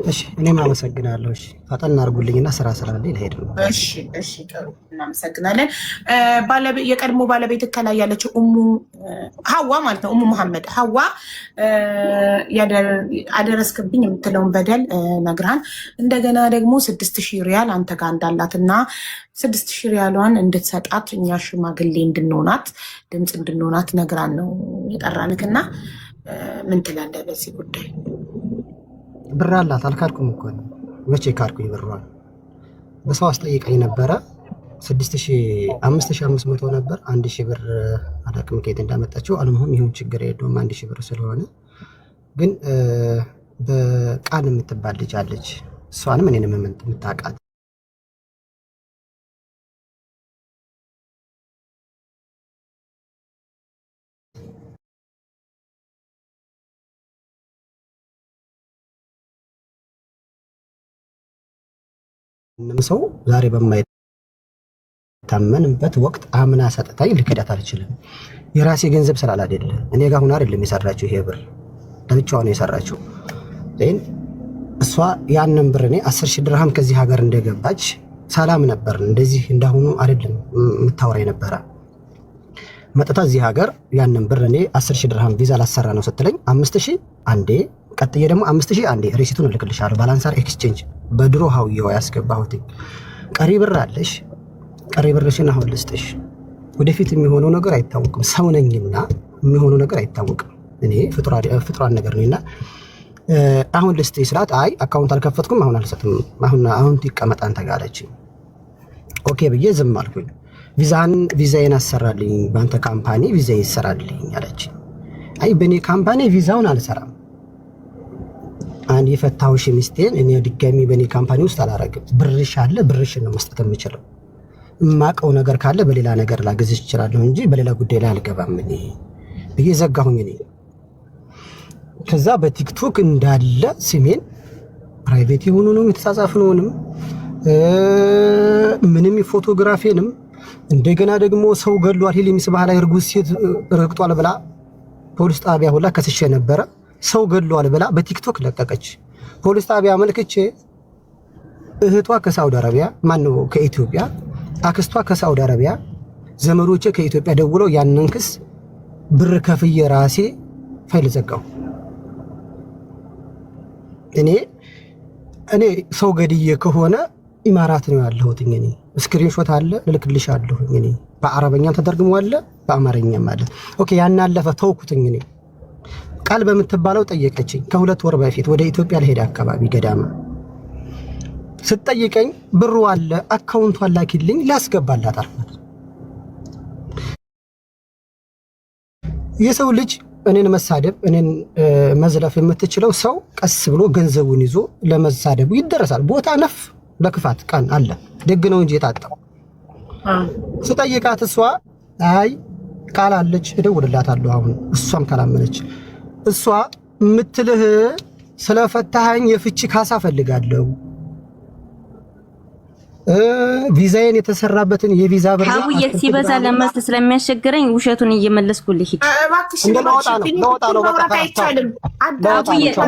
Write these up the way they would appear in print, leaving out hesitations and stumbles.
እሺ እኔም አመሰግናለሁ። እሺ ፈጠን አድርጉልኝና ስራ ስላለኝ ልሄድ ነው። እሺ ጥሩ እናመሰግናለን። የቀድሞ ባለቤት ከላይ ያለችው ሀዋ ማለት ነው መሐመድ ሀዋ አደረስክብኝ የምትለውን በደል ነግራን እንደገና ደግሞ 6000 ሪያል አንተ ጋር እንዳላትና 6000 ሪያሏን እንድትሰጣት እኛ ሽማግሌ እንድንሆናት ድምፅ እንድንሆናት ነግራን ነው የጠራንክና ምን ትላለህ በዚህ ጉዳይ? ብር አላት አልካድኩም እኮ መቼ ካድኩኝ? ብሯን በሰው አስጠይቀኝ ነበረ 5500 ነበር። 1000 ብር አላውቅም ከየት እንዳመጣችው። አልሙሁም ይሁን ችግር የለውም 1000 ብር ስለሆነ ግን በቃል የምትባል ልጅ አለች። እሷንም እኔንም የምታውቃት ሰው ዛሬ በማይታመንበት ወቅት አምና ሰጥታኝ ልክዳት አልችልም። የራሴ ገንዘብ ስላል አይደለ እኔ ጋር ሆነ አይደለም የሰራችው። ይሄ ብር ለብቻዋ ነው የሰራችው። ግን እሷ ያንን ብር እኔ 10000 ድርሃም ከዚህ ሀገር እንደገባች ሰላም ነበር። እንደዚህ እንዳሁኑ አይደለም የምታወራ የነበረ። መጥታ እዚህ ሀገር ያንን ብር እኔ 10000 ድርሃም ቪዛ ላሰራ ነው ስትለኝ 5000 አንዴ ቀጥዬ ደግሞ 5000 አንዴ ሪሲቱን እልክልሻለሁ ባላንሳር ኤክስቼንጅ በድሮ ሀውየው ያስገባሁት ቀሪ ብር አለሽ። ቀሪ ብርሽን አሁን ልስጥሽ። ወደፊት የሚሆነው ነገር አይታወቅም። ሰው ነኝና የሚሆነው ነገር አይታወቅም። እኔ ፍጥሯን ነገር ነኝና አሁን ልስጥሽ ስላት አይ አካውንት አልከፈትኩም አሁን አልሰጥም አሁን ይቀመጥ አንተ ጋር አለችኝ። ኦኬ ብዬ ዝም አልኩኝ። ቪዛዬን አሰራልኝ በአንተ ካምፓኒ ቪዛ ይሰራልኝ አለችኝ። አይ በእኔ ካምፓኒ ቪዛውን አልሰራም። አንድ የፈታውሽ ሚስቴን እኔ ድጋሚ በእኔ ካምፓኒ ውስጥ አላረግም። ብርሽ አለ ብርሽን ነው መስጠት የምችለው። የማውቀው ነገር ካለ በሌላ ነገር ላግዝሽ እችላለሁ እንጂ በሌላ ጉዳይ ላይ አልገባም እኔ ብዬ ዘጋሁኝ። እኔ ከዛ በቲክቶክ እንዳለ ስሜን ፕራይቬት የሆኑንም የተጻጻፍነውንም ምንም ፎቶግራፊንም እንደገና ደግሞ ሰው ገድሏል ሂሊሚስ ባህላ እርጉዝ ሴት ረግጧል ብላ ፖሊስ ጣቢያ ሁላ ከስሼ ነበረ። ሰው ገድሏል ብላ በቲክቶክ ለቀቀች። ፖሊስ ጣቢያ መልክቼ እህቷ ከሳውዲ አረቢያ ማነው ከኢትዮጵያ አክስቷ ከሳውዲ አረቢያ ዘመዶቼ ከኢትዮጵያ ደውለው ያንን ክስ ብር ከፍዬ ራሴ ፋይል ዘጋው። እኔ ሰው ገድዬ ከሆነ ኢማራት ነው ያለሁት። እኔ ስክሪንሾት አለ ልልክልሻለሁ። እኔ በአረበኛም ተደርግሟል በአማርኛም አለ። ኦኬ ያን አለፈ ተውኩትኝ። እኔ ቃል በምትባለው ጠየቀችኝ። ከ2 ወር በፊት ወደ ኢትዮጵያ ለሄደ አካባቢ ገዳማ ስትጠይቀኝ ብሩ አለ አካውንቷን ላኪልኝ ላስገባላት አልኳት። የሰው ልጅ እኔን መሳደብ እኔን መዝለፍ የምትችለው ሰው ቀስ ብሎ ገንዘቡን ይዞ ለመሳደቡ ይደረሳል። ቦታ ነፍ ለክፋት ቀን አለ ደግ ነው እንጂ የታጣው ስጠይቃት እሷ አይ ቃል አለች እደውልላታለሁ። አሁን እሷም ካላመነች እሷ ምትልህ ስለፈታኸኝ የፍቺ ካሳ ፈልጋለሁ ቪዛዬን የተሰራበትን የቪዛ ብር አውዬ ሲበዛ ለማስ ስለሚያስቸግረኝ ውሸቱን እየመለስኩልህ ሂድ።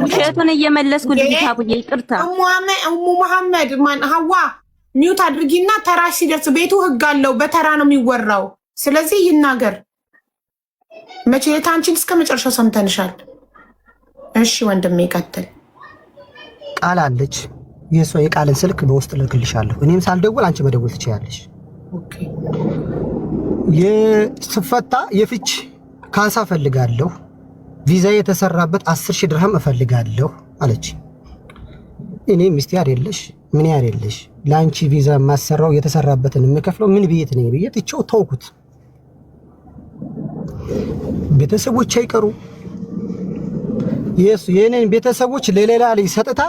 ውሸቱን እየመለስኩልህ ሂድ። አውዬ ይቅርታ እሙ መሐመድ ማን ሀዋ ሚውት አድርጊና ተራሽ ሲደርስ ቤቱ ህግ አለው በተራ ነው የሚወራው። ስለዚህ ይናገር። መቼ የታንቺን እስከ መጨረሻው ሰምተንሻል። እሺ ወንድሜ ይቀጥል። ቃል አለች የሷ የቃልን ስልክ በውስጥ ልክልሻለሁ። እኔም ሳልደውል አንቺ መደወል ትችያለሽ። ኦኬ የስፈታ የፍች ካሳ ፈልጋለሁ ቪዛ የተሰራበት 10000 ድርሃም እፈልጋለሁ አለች። እኔ ሚስቴ አይደለሽ ምን ያደለሽ ላንቺ ቪዛ ማሰራው የተሰራበትን የምከፍለው ምን ቤት ነኝ ብዬ ትቼው ተውኩት። ቤተሰቦች አይቀሩ የኔን ቤተሰቦች ለሌላ ላይ ሰጥታ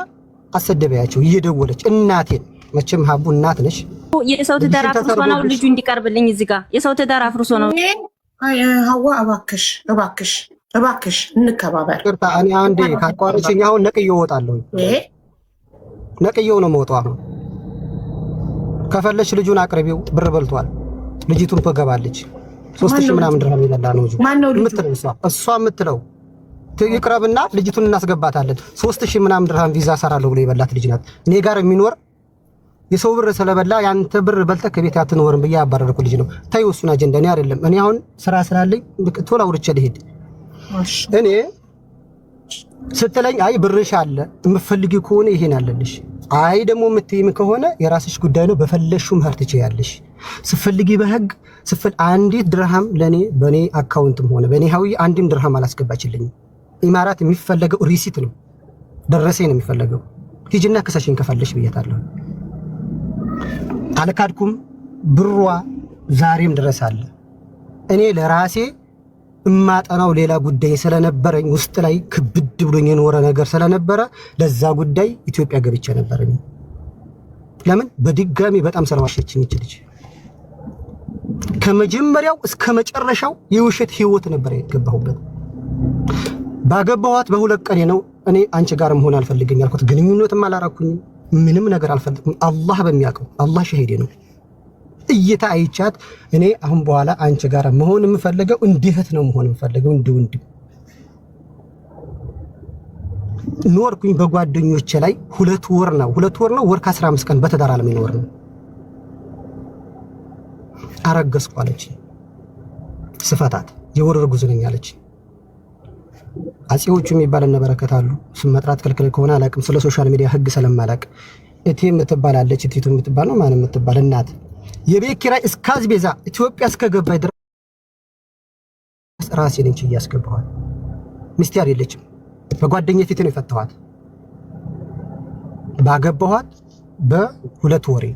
አሰደበያቸው እየደወለች እናቴን። መቼም ሀቡ እናት ነሽ። የሰው ትዳር አፍርሶ ነው ልጁ እንዲቀርብልኝ እዚህ ጋር የሰው ትዳር አፍርሶ ነው። ሀዋ እባክሽ እንከባበር። ቅርታ እኔ አንዴ ካቋረጥሽኝ አሁን ነቅዬው እወጣለሁ። ነቅዬው ነው የምወጣው። አሁን ከፈለሽ ልጁን አቅርቢው ብር በልቷል። ልጅቱን ትገባለች 3000 ምናምን ድርሃም ይላል ነው ልጁ። እሷ የምትለው ይቅረብና ልጅቱን እናስገባታለን 3000 ምናምን ድርሃም ቪዛ ሰራለሁ ብሎ የበላት ልጅ ናት። እኔ ጋር የሚኖር የሰው ብር ስለበላ ያንተ ብር በልተህ ከቤት አትኖርም ብዬ ያባረርኩ ልጅ ነው። ታዩ እሱን አጀንዳ እኔ አይደለም። እኔ አሁን ስራ ስላለኝ ቶሎ አውርቼ ልሄድ። እኔ ስትለኝ አይ ብርሽ አለ የምትፈልጊው ከሆነ ይሄን አለልሽ፣ አይ ደግሞ የምትይም ከሆነ የራስሽ ጉዳይ ነው፣ በፈለሽው መህር ትችያለሽ። ስትፈልጊ በህግ አንዲት ድርሃም ለኔ በኔ አካውንትም ሆነ በኔ ሀዊ አንድም ድርሃም አላስገባችልኝም። ኢማራት የሚፈለገው ሪሲት ነው፣ ደረሰኝ ነው የሚፈለገው። ሂጂና ከሰሽን ከፈለሽ ብያታለሁ። አልካድኩም። ብሯ ዛሬም ድረስ አለ። እኔ ለራሴ እማጠናው ሌላ ጉዳይ ስለነበረኝ ውስጥ ላይ ክብድ ብሎኝ የኖረ ነገር ስለነበረ ለዛ ጉዳይ ኢትዮጵያ ገብቼ ነበር። እኔ ለምን በድጋሚ በጣም ስለዋሸችኝ ልጅ ከመጀመሪያው እስከ መጨረሻው የውሸት ህይወት ነበር የገባሁበት። ባገባኋት በሁለት ቀን ነው እኔ አንቺ ጋር መሆን አልፈልግም ያልኩት። ግንኙነትም አላራኩኝም፣ ምንም ነገር አልፈልግም። አላህ በሚያውቀው አላህ ሸሂዴ ነው። እይታ አይቻት እኔ አሁን በኋላ አንቺ ጋር መሆን የምፈልገው እንዲህት ነው መሆን የምፈልገው እንዲሁ ኖርኩኝ። በጓደኞቼ ላይ 2 ወር ነው ወር ከ15 ቀን በተዳር ዓለም ይኖር ነው። አረገዝኩ አለች። ስፈታት የወር እርጉዝ ነኝ አለች። አጼዎቹ የሚባል እነ በረከት አሉ። ስም መጥራት ክልክል ከሆነ አላውቅም፣ ስለ ሶሻል ሚዲያ ህግ ስለማላውቅ። እቴ የምትባላለች እቴቱ የምትባል ነው ማን የምትባል እናት የቤት ኪራይ እስካዝ ቤዛ ኢትዮጵያ እስከገባይ ድረስ ራሴ ነኝ እያስገባኋት። ሚስት አይደለችም። በጓደኛዬ ፊት ነው የፈታኋት። ባገባኋት በ2 ወሬ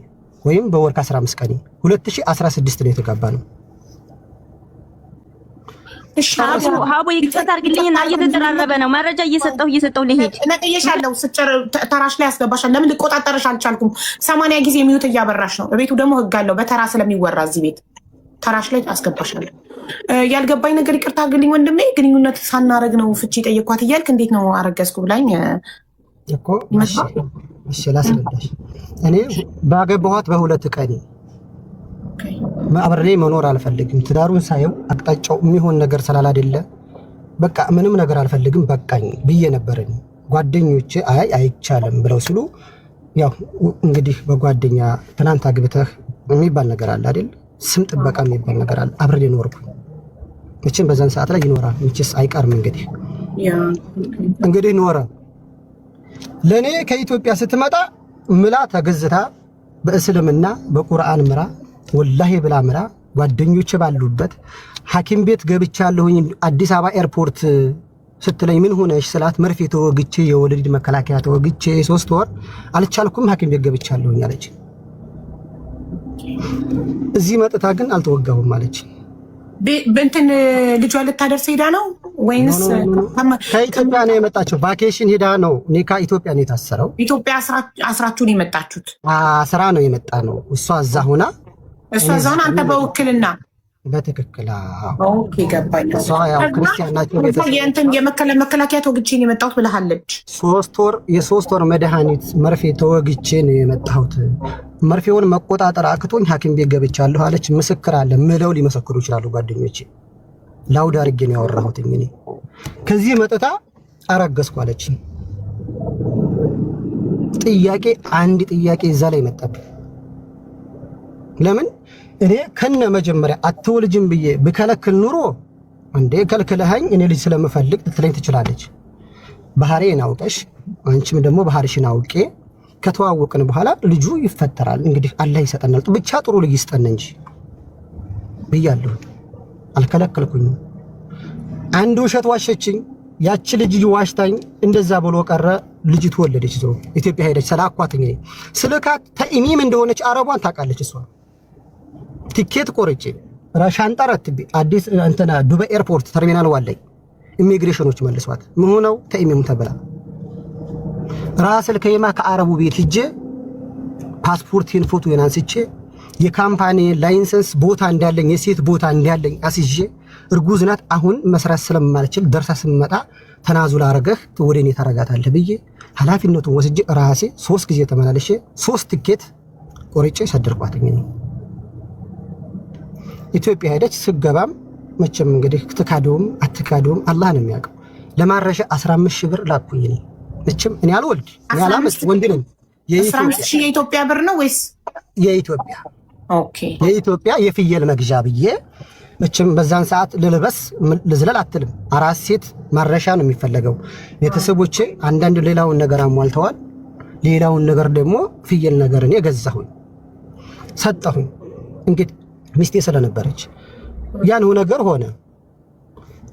ወይም በወር ከ15 ቀን 2016 ነው የተጋባ ነው። እሺ ሀቡ ይቅርታ አድርግልኝና እየተደራረበ ነው መረጃ እየሰጠሁ ልሄድ። ነጥየሻለሁ። ተራሽ ላይ ያስገባሻል። ለምን ልቆጣጠርሽ አልቻልኩም። 80 ጊዜ ሚዩት እያበራሽ ነው። ቤቱ ደግሞ ህግ አለው በተራ ስለሚወራ እዚህ ቤት ተራሽ ላይ አስገባሻለሁ። ያልገባኝ ነገር ይቅርታ አድርግልኝ ወንድሜ። ግንኙነት ሳናረግ ነው ፍቺ ጠየኳት እያልክ እንዴት ነው አረገዝኩ ብላኝ እኮ። እሺ ላስረዳሽ። እኔ ባገባኋት በ2 ቀን አብሬ መኖር አልፈልግም። ትዳሩን ሳየው አቅጣጫው የሚሆን ነገር ስላላደለ በቃ ምንም ነገር አልፈልግም በቃኝ ብዬ ነበርኝ። ጓደኞቼ አይ አይቻልም ብለው ሲሉ ያው እንግዲህ በጓደኛ ትናንት አግብተህ የሚባል ነገር አለ አይደል? ስም ጥበቃ የሚባል ነገር አለ። አብሬ ኖርኩኝ። መቼም በዛን ሰዓት ላይ ይኖራል፣ መቼስ አይቀርም። እንግዲህ ኖረ። ለኔ ከኢትዮጵያ ስትመጣ ምላ ተገዝታ በእስልምና በቁርአን ምራ ወላሂ ብላ ምራ ጓደኞቼ ባሉበት ሐኪም ቤት ገብቻለሁኝ። አዲስ አበባ ኤርፖርት ስትለኝ ምን ሆነሽ ስላት መርፌ ተወግቼ የወለድ መከላከያ ተወግቼ 3 ወር አልቻልኩም ሐኪም ቤት ገብቻለሁኝ አለች። እዚህ መጥታ ግን አልተወጋሁም አለች። በእንትን ልጇ ልታደርስ ሄዳ ነው ወይንስ ከኢትዮጵያ ነው የመጣችው? ቫኬሽን ሄዳ ነው። እኔ ከኢትዮጵያ ነው የታሰረው። ኢትዮጵያ አስራችሁን የመጣችሁት? ስራ ነው የመጣ ነው። እሷ እዛ ሆና አንተ በውክልና በትክክል ኦኬ ገባኝ። እሷ ያው ክርስቲያን ናቸው። የእንትን የመከላከያ ተወግቼ ነው የመጣሁት ብለሃለች። 3 ወር መድኃኒት መርፌ ተወግቼ ነው የመጣሁት። መርፌውን መቆጣጠር አክቶኝ ሐኪም ቤት ገብቻለሁ አለች። ምስክር አለ ምለው ሊመሰክሩ ይችላሉ ጓደኞቼ። ላውድ አድርጌ ነው ያወራሁት። እኔ ከዚህ መጥታ አረገዝኩ አለች። አንድ ጥያቄ እዛ ላይ መጣብኝ። ለምን እኔ ከነ መጀመሪያ አትወልጅም ብዬ ብከለክል ኑሮ እንዴ ከልክለሃኝ እኔ ልጅ ስለምፈልግ ልትለኝ ትችላለች። ባህሪዬን አውቀሽ አንቺም ደግሞ ባህሪሽን አውቄ ከተዋወቅን በኋላ ልጁ ይፈጠራል። እንግዲህ አላህ ይሰጠናል። ብቻ ጥሩ ልጅ ይስጠን እንጂ ብያለሁ። አልከለከልኩኝም። አንድ ውሸት ዋሸችኝ። ያቺ ልጅ ዋሽታኝ እንደዛ ብሎ ቀረ። ልጅቱ ወለደች። ዘው ኢትዮጵያ ሄደች። ሰላኳትኝ ስልካት ተኢሚም እንደሆነች አረቧን ታውቃለች እሷ። ቲኬት ቆርጬ ሻንጣ ረትቤ አዲስ እንትና ዱባይ ኤርፖርት ተርሚናል ዋለኝ ኢሚግሬሽኖች መልሷት ምን ሆነው ተኢሚም ተብላ ራስል ከየማ ከአረቡ ቤት ሂጄ ፓስፖርቴን ፎቶ አንስቼ የካምፓኒ ላይሰንስ ቦታ እንዳለኝ የሴት ቦታ እንዳለኝ አስይዤ እርጉዝ ናት አሁን መስራት ስለማልችል ደርሳ ስመጣ ተናዙል አረገህ ወደኔ ታረጋታለህ ብዬ ኃላፊነቱን ወስጄ ራሴ 3 ጊዜ ተመላለሼ 3 ቲኬት ቆርጬ ሰደርኳትኝ ነው። ኢትዮጵያ ሄደች። ስገባም መቼም እንግዲህ ትካዶም አትካዶም አላህ ነው የሚያውቀው። ለማረሻ 15000 ብር ላኩኝ። እኔ መቼም እኔ አልወልድ እኔ አላመጥ ወንድ ነኝ። 15000 የኢትዮጵያ ብር ነው ወይስ የኢትዮጵያ? ኦኬ የኢትዮጵያ የፍየል መግዣ ብዬ መቼም በዛን ሰዓት ልልበስ ልዝለል አትልም። አራስ ሴት ማረሻ ነው የሚፈለገው። ቤተሰቦቼ አንዳንድ ሌላውን ነገር አሟልተዋል። ሌላውን ነገር ደግሞ ፍየል ነገር እኔ ገዛሁኝ ሰጠሁኝ። እንግዲህ ሚስቴ ስለነበረች ያን ነገር ሆነ።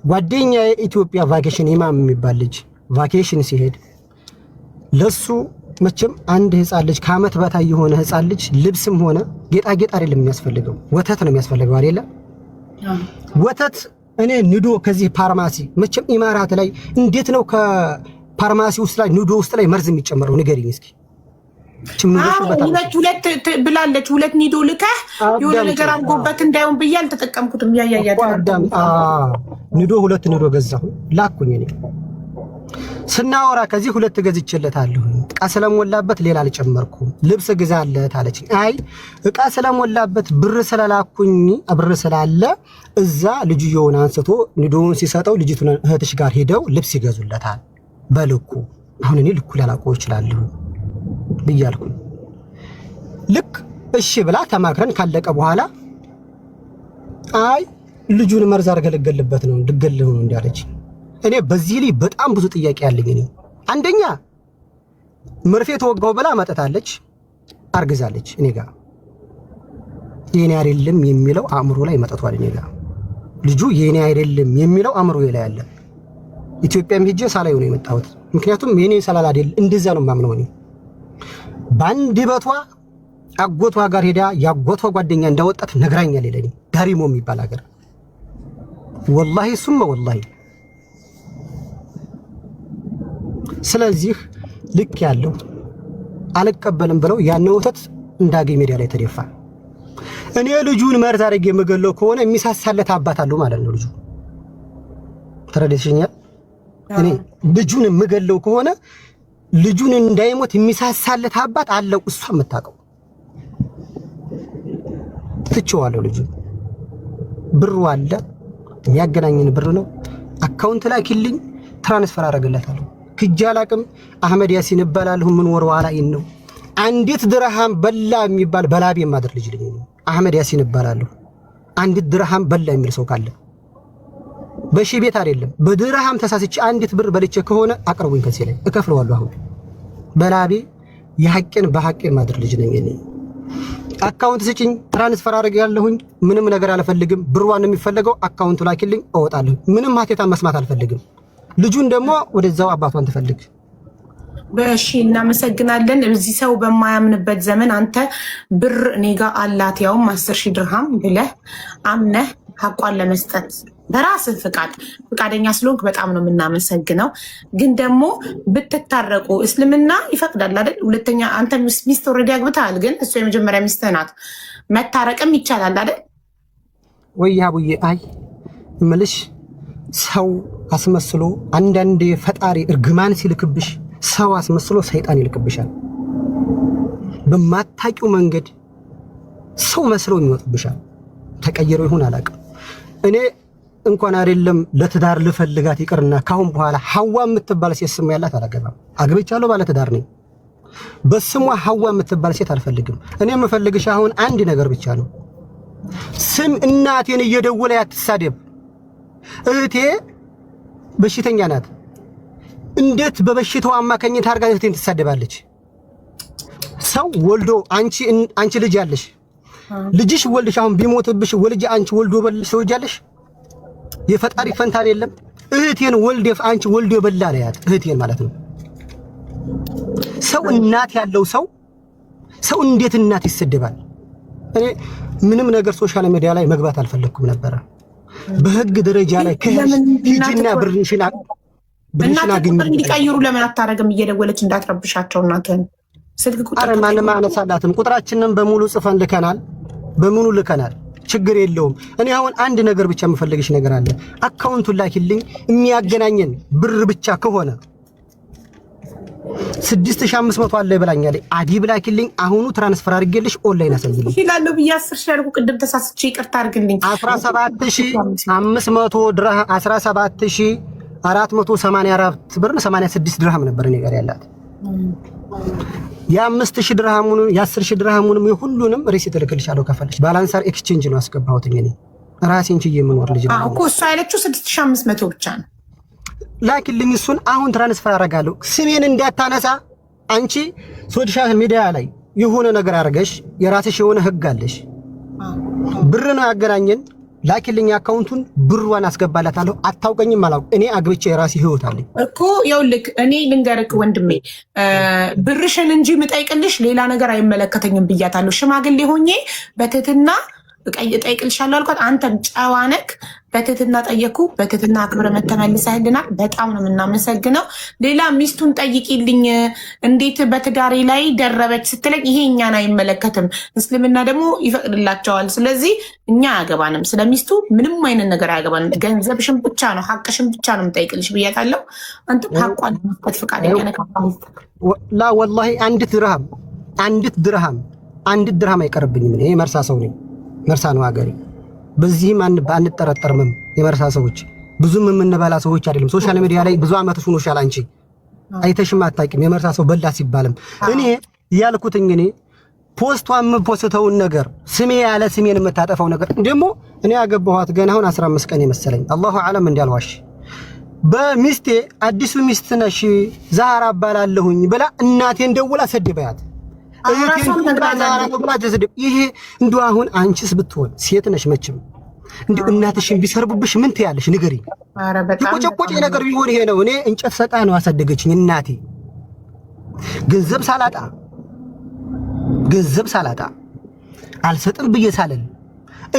ጓደኛ የኢትዮጵያ ቫኬሽን ኢማም የሚባል ልጅ ቫኬሽን ሲሄድ ለሱ መቼም አንድ ህፃን ልጅ ከዓመት በታይ የሆነ ህፃን ልጅ ልብስም ሆነ ጌጣጌጥ አይደለም የሚያስፈልገው፣ ወተት ነው የሚያስፈልገው አይደለ? ወተት እኔ ንዶ ከዚህ ፋርማሲ መቼም ኢማራት ላይ እንዴት ነው ከፋርማሲ ውስጥ ላይ ንዶ ውስጥ ላይ መርዝ የሚጨመረው ንገሪኝ እስኪ። ሁለት ብላለች። ሁለት ኒዶ ልከህ የሆነ ነገር አድርጎበት እንዳይሆን ብዬ አልተጠቀምኩትም። ኒዶ ሁለት ኒዶ ገዛሁ ላኩኝ። እኔ ስናወራ ከዚህ ሁለት ገዝቼለታለሁ። እቃ ስለሞላበት ሌላ አልጨመርኩም። ልብስ ግዛለት አለችኝ። አይ እቃ ስለሞላበት ብር ስለላኩኝ ብር ስላለ እዛ ልጅየውን አንስቶ ኒዶውን ሲሰጠው ልጅቱን እህትሽ ጋር ሄደው ልብስ ይገዙለታል በልኩ። አሁን እኔ ልኩ ላላውቀው እችላለሁ ብያልኩኝ። ልክ እሺ ብላ ተማክረን ካለቀ በኋላ አይ ልጁን መርዝ አርገለገልበት ነው ድገልህ ነው እንዳለች። እኔ በዚህ ላይ በጣም ብዙ ጥያቄ ያለኝ። እኔ አንደኛ መርፌ ተወጋው ብላ መጠታለች፣ አርግዛለች። እኔ ጋር የኔ አይደለም የሚለው አእምሮ ላይ መጠቷል። እኔ ጋር ልጁ የኔ አይደለም የሚለው አእምሮ ላይ አለ። ኢትዮጵያም ሄጄ ሳላዩ ነው የመጣሁት። ምክንያቱም የኔ ሰላል አይደል እንደዛ ነው ማምነው። እኔ ባንድ በቷ አጎቷ ጋር ሄዳ ያጎቷ ጓደኛ እንዳወጣት ነግራኛል። ለኔ ዳሪሞ የሚባል ሀገር ወላሂ ሱመ ወላሂ። ስለዚህ ልክ ያለው አልቀበልም ብለው ያን ወተት እንዳገኝ ሜዳ ላይ ተደፋ። እኔ ልጁን መርዝ አድርጌ የምገለው ከሆነ የሚሳሳለት አባት አለው ማለት ነው ልጁ። ተረድተሽኛል? እኔ ልጁን የምገለው ከሆነ ልጁን እንዳይሞት የሚሳሳለት አባት አለው። እሷ የምታውቀው ትቼዋለሁ። ልጁ ብሩ አለ፣ የሚያገናኝን ብር ነው። አካውንት ላኪልኝ፣ ትራንስፈር አደርግለታለሁ። ክጃ አላቅም። አህመድ ያሲን እባላለሁ። ምን ወር በኋላ ነው አንዲት ድርሃም በላ የሚባል በላቤ የማድር ልጅ ልኝ አህመድ ያሲን እባላለሁ። አንዲት ድርሃም በላ የሚል ሰው ካለ በሺ ቤት አይደለም በድርሃም ተሳስቼ አንዲት ብር በልቼ ከሆነ አቅርቡኝ፣ ከዚህ ላይ እከፍለዋለሁ። አሁን በላቤ የሐቅን በሐቅ ማድር ልጅ ነኝ እኔ። አካውንት ስጪኝ፣ ትራንስፈር አደርጋለሁኝ። ምንም ነገር አልፈልግም። ብሩን የሚፈልገው አካውንቱ ላኪልኝ፣ እወጣለሁ። ምንም ሀቴታ መስማት አልፈልግም። ልጁን ደግሞ ወደዛው አባቷን ትፈልግ። በሺ እናመሰግናለን። እዚህ ሰው በማያምንበት ዘመን አንተ ብር እኔ ጋር አላት ያውም 10000 ድርሃም ብለህ አምነህ ሐቋን ለመስጠት በራስህ ፍቃደኛ ስለሆንክ በጣም ነው የምናመሰግነው። ግን ደግሞ ብትታረቁ እስልምና ይፈቅዳል አይደል? ሁለተኛ አንተ ሚስት ኦልሬዲ አግብተሃል፣ ግን እሱ የመጀመሪያ ሚስትህ ናት። መታረቅም ይቻላል አይደል? ወይ አቡዬ አይ እምልሽ ሰው አስመስሎ አንዳንዴ ፈጣሪ እርግማን ሲልክብሽ ሰው አስመስሎ ሰይጣን ይልክብሻል። በማታውቂው መንገድ ሰው መስለው ይወጥብሻል። ተቀየረው ይሁን አላውቅም። እኔ እንኳን አይደለም ለትዳር ልፈልጋት ይቅርና ካሁን በኋላ ሐዋ የምትባል ሴት ስም ያላት አላገባም። አግብቻለሁ፣ ባለ ትዳር ነኝ። በስሟ ሐዋ የምትባል ሴት አልፈልግም። እኔ የምፈልግሽ አሁን አንድ ነገር ብቻ ነው። ስም እናቴን እየደወለ ያትሳደብ። እህቴ በሽተኛ ናት። እንዴት በበሽታው አማካኝነት አርጋ እህቴን ትሳደባለች? ሰው ወልዶ አንቺ ልጅ ያለሽ ልጅሽ ወልድሽ አሁን ቢሞትብሽ ወልጅ አንቺ ወልዶ በልሽ ሰውጃለሽ። የፈጣሪ ፈንታ አይደለም። እህቴን ወልድ አንቺ ወልዶ በላ ነው ያት እህቴን ማለት ነው። ሰው እናት ያለው ሰው እንዴት እናት ይሰደባል? እኔ ምንም ነገር ሶሻል ሚዲያ ላይ መግባት አልፈለኩም ነበር። በህግ ደረጃ ላይ ከሂጂና ብርሽና ግን እንዲቀይሩ ለምን አታረግም? እየደወለች እንዳትረብሻቸው እናንተን ስልክ ቁጥር ማንም አነሳላትም። ቁጥራችንን በሙሉ ጽፈን ልከናል። ችግር የለውም። እኔ አሁን አንድ ነገር ብቻ የምፈልግሽ ነገር አለ። አካውንቱን ላኪልኝ። የሚያገናኘን ብር ብቻ ከሆነ 6500 አለ ይብላኛለህ። አዲብ ላኪልኝ። አሁኑ ትራንስፈር አድርጌልሽ ኦንላይን አሳይልኝ ይላልው ብዬ 10 ሺህ አልኩ። ቅድም ተሳስቼ ይቅርታ አድርግልኝ። 17500 ድርሃም 484 ብር 86 ድርሃም ነበር እኔ ጋር ያላት። የ5000 ድርሃሙን የ10000 ድርሃሙንም የሁሉንም ሪሲት ልክልሻለሁ ከፈልሽ። ባላንሰር ኤክስቼንጅ ነው አስገባሁት እኔ ራሴን ችዬ የምኖር ልጅ ነው እኮ። እሷ ያለችው 6500 ብቻ ነው። ላኪልኝ እሱን አሁን ትራንስፈር አደርጋለሁ። ስሜን እንዳታነሳ አንቺ ሶሻል ሚዲያ ላይ የሆነ ነገር አድርገሽ የራስሽ የሆነ ህግ አለሽ። ብር ነው ያገናኘን። ላኪልኝ አካውንቱን ብሩን አስገባላታለሁ። አታውቀኝም አላውቅ እኔ አግብቼ የራሴ ህይወት አለኝ እኮ። ይኸውልህ እኔ ልንገርክ ወንድሜ ብርሽን እንጂ ምጠይቅልሽ ሌላ ነገር አይመለከተኝም ብያታለሁ። ሽማግሌ ሆኜ በትህትና እጠይቅልሻለሁ አልኳት። አንተም ጨዋ ነክ በትህትና ጠየኩ። በትህትና አክብረ መተመልሰህልናል። በጣም ነው የምናመሰግነው። ሌላ ሚስቱን ጠይቂልኝ እንዴት በትዳሬ ላይ ደረበች ስትለኝ ይሄ እኛን አይመለከትም፣ እስልምና ደግሞ ይፈቅድላቸዋል። ስለዚህ እኛ አያገባንም፣ ስለሚስቱ ምንም አይነት ነገር አያገባንም። ገንዘብሽን ብቻ ነው ሀቅሽን ብቻ ነው የምጠይቅልሽ ብያታለሁ። አንተም ሀቋን መስጠት ፈቃደኛ ነህ? ላ ወላሂ አንዲት ድርሃም አይቀርብኝም። እኔ መርሳ ሰው ነኝ። መርሳ ነው ሀገሬ። በዚህም አንጠረጠርም። የመርሳ ሰዎች ብዙም የምንበላ ሰዎች አይደለም። ሶሻል ሚዲያ ላይ ብዙ አመት ሆኖሻል። አንቺ አይተሽም አታውቂም። የመርሳ ሰው በላ ሲባልም እኔ ያልኩትኝ እኔ ፖስቷን የምፖስተውን ነገር ስሜ ያለ ስሜን የምታጠፋው ነገር ደግሞ እኔ ያገባኋት ገና አሁን 15 ቀን የመሰለኝ አላሁ አለም እንዳልዋሽ በሚስቴ አዲሱ ሚስት ነሽ ዛህራ አባላለሁኝ ብላ እናቴን ደውላ ሰደበያት። ይሄ እንደው አሁን አንቺስ ብትሆን ሴት ነሽ መቼም እንደው እናትሽን ቢሰርቡብሽ ምን ትያለሽ? ንገሪኝ። ቆጭቆጭ ነገር ቢሆን ይሄ ነው። እኔ እንጨት ሰጣ ነው አሳደገችኝ እናቴ። ገንዘብ ሳላጣ አልሰጥም ብዬ ሳለል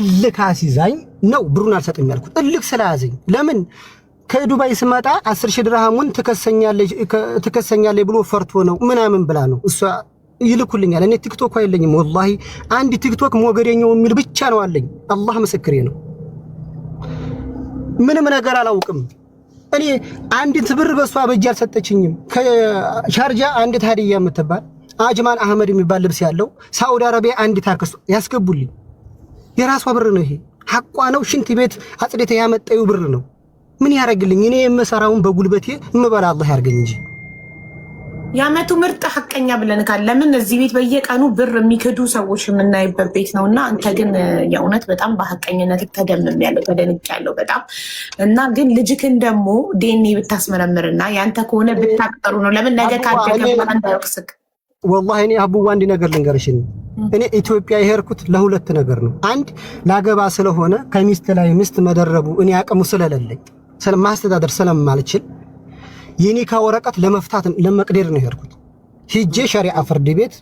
እልክ አሲዛኝ ነው ብሩን አልሰጥም ያልኩት። እልክ ስለያዘኝ ለምን ከዱባይ ስመጣ 10000 ድርሃሙን ትከሰኛለች ብሎ ፈርቶ ነው ምናምን ብላ ነው እሷ ይልኩልኛል። እኔ ቲክቶክ አይለኝም ወላሂ። አንድ ቲክቶክ ሞገደኛው የሚል ብቻ ነው አለኝ። አላህ ምስክሬ ነው። ምንም ነገር አላውቅም። እኔ አንዲት ብር በሷ በእጅ አልሰጠችኝም። ከሻርጃ አንዲት ሀዲያ የምትባል አጅማን አህመድ የሚባል ልብስ ያለው ሳውዲ አረቢያ አንዲት አክስቶ ያስገቡልኝ። የራሷ ብር ነው ይሄ፣ ሐቋ ነው። ሽንት ቤት አጽዴታ ያመጣዩ ብር ነው። ምን ያረግልኝ? እኔ የምሰራውን በጉልበቴ እምበላ አላህ ያርገኝ እንጂ የዓመቱ ምርጥ ሐቀኛ ብለን ካለ ለምን እዚህ ቤት በየቀኑ ብር የሚክዱ ሰዎች የምናይበት ቤት ነውና፣ አንተ ግን የእውነት በጣም በሐቀኝነት ተደንቄያለሁ በጣም። እና ግን ልጅክን ደግሞ ዲኤንኤ ብታስመረምርና ያንተ ከሆነ ብታቅጠሩ ነው። ለምን ነገ ካደገ እንዳይወቅስክ። ወላሂ እኔ አቡዋ አንድ ነገር ልንገርሽ። እኔ ኢትዮጵያ የሄድኩት ለሁለት ነገር ነው። አንድ ላገባ ስለሆነ ከሚስት ላይ ሚስት መደረቡ እኔ አቅሙ ስለሌለኝ ማስተዳደር ስለማልችል የኒካ ወረቀት ለመፍታት ለመቅደር ነው የሄድኩት። ሂጄ ሸሪዓ ፍርድ ቤት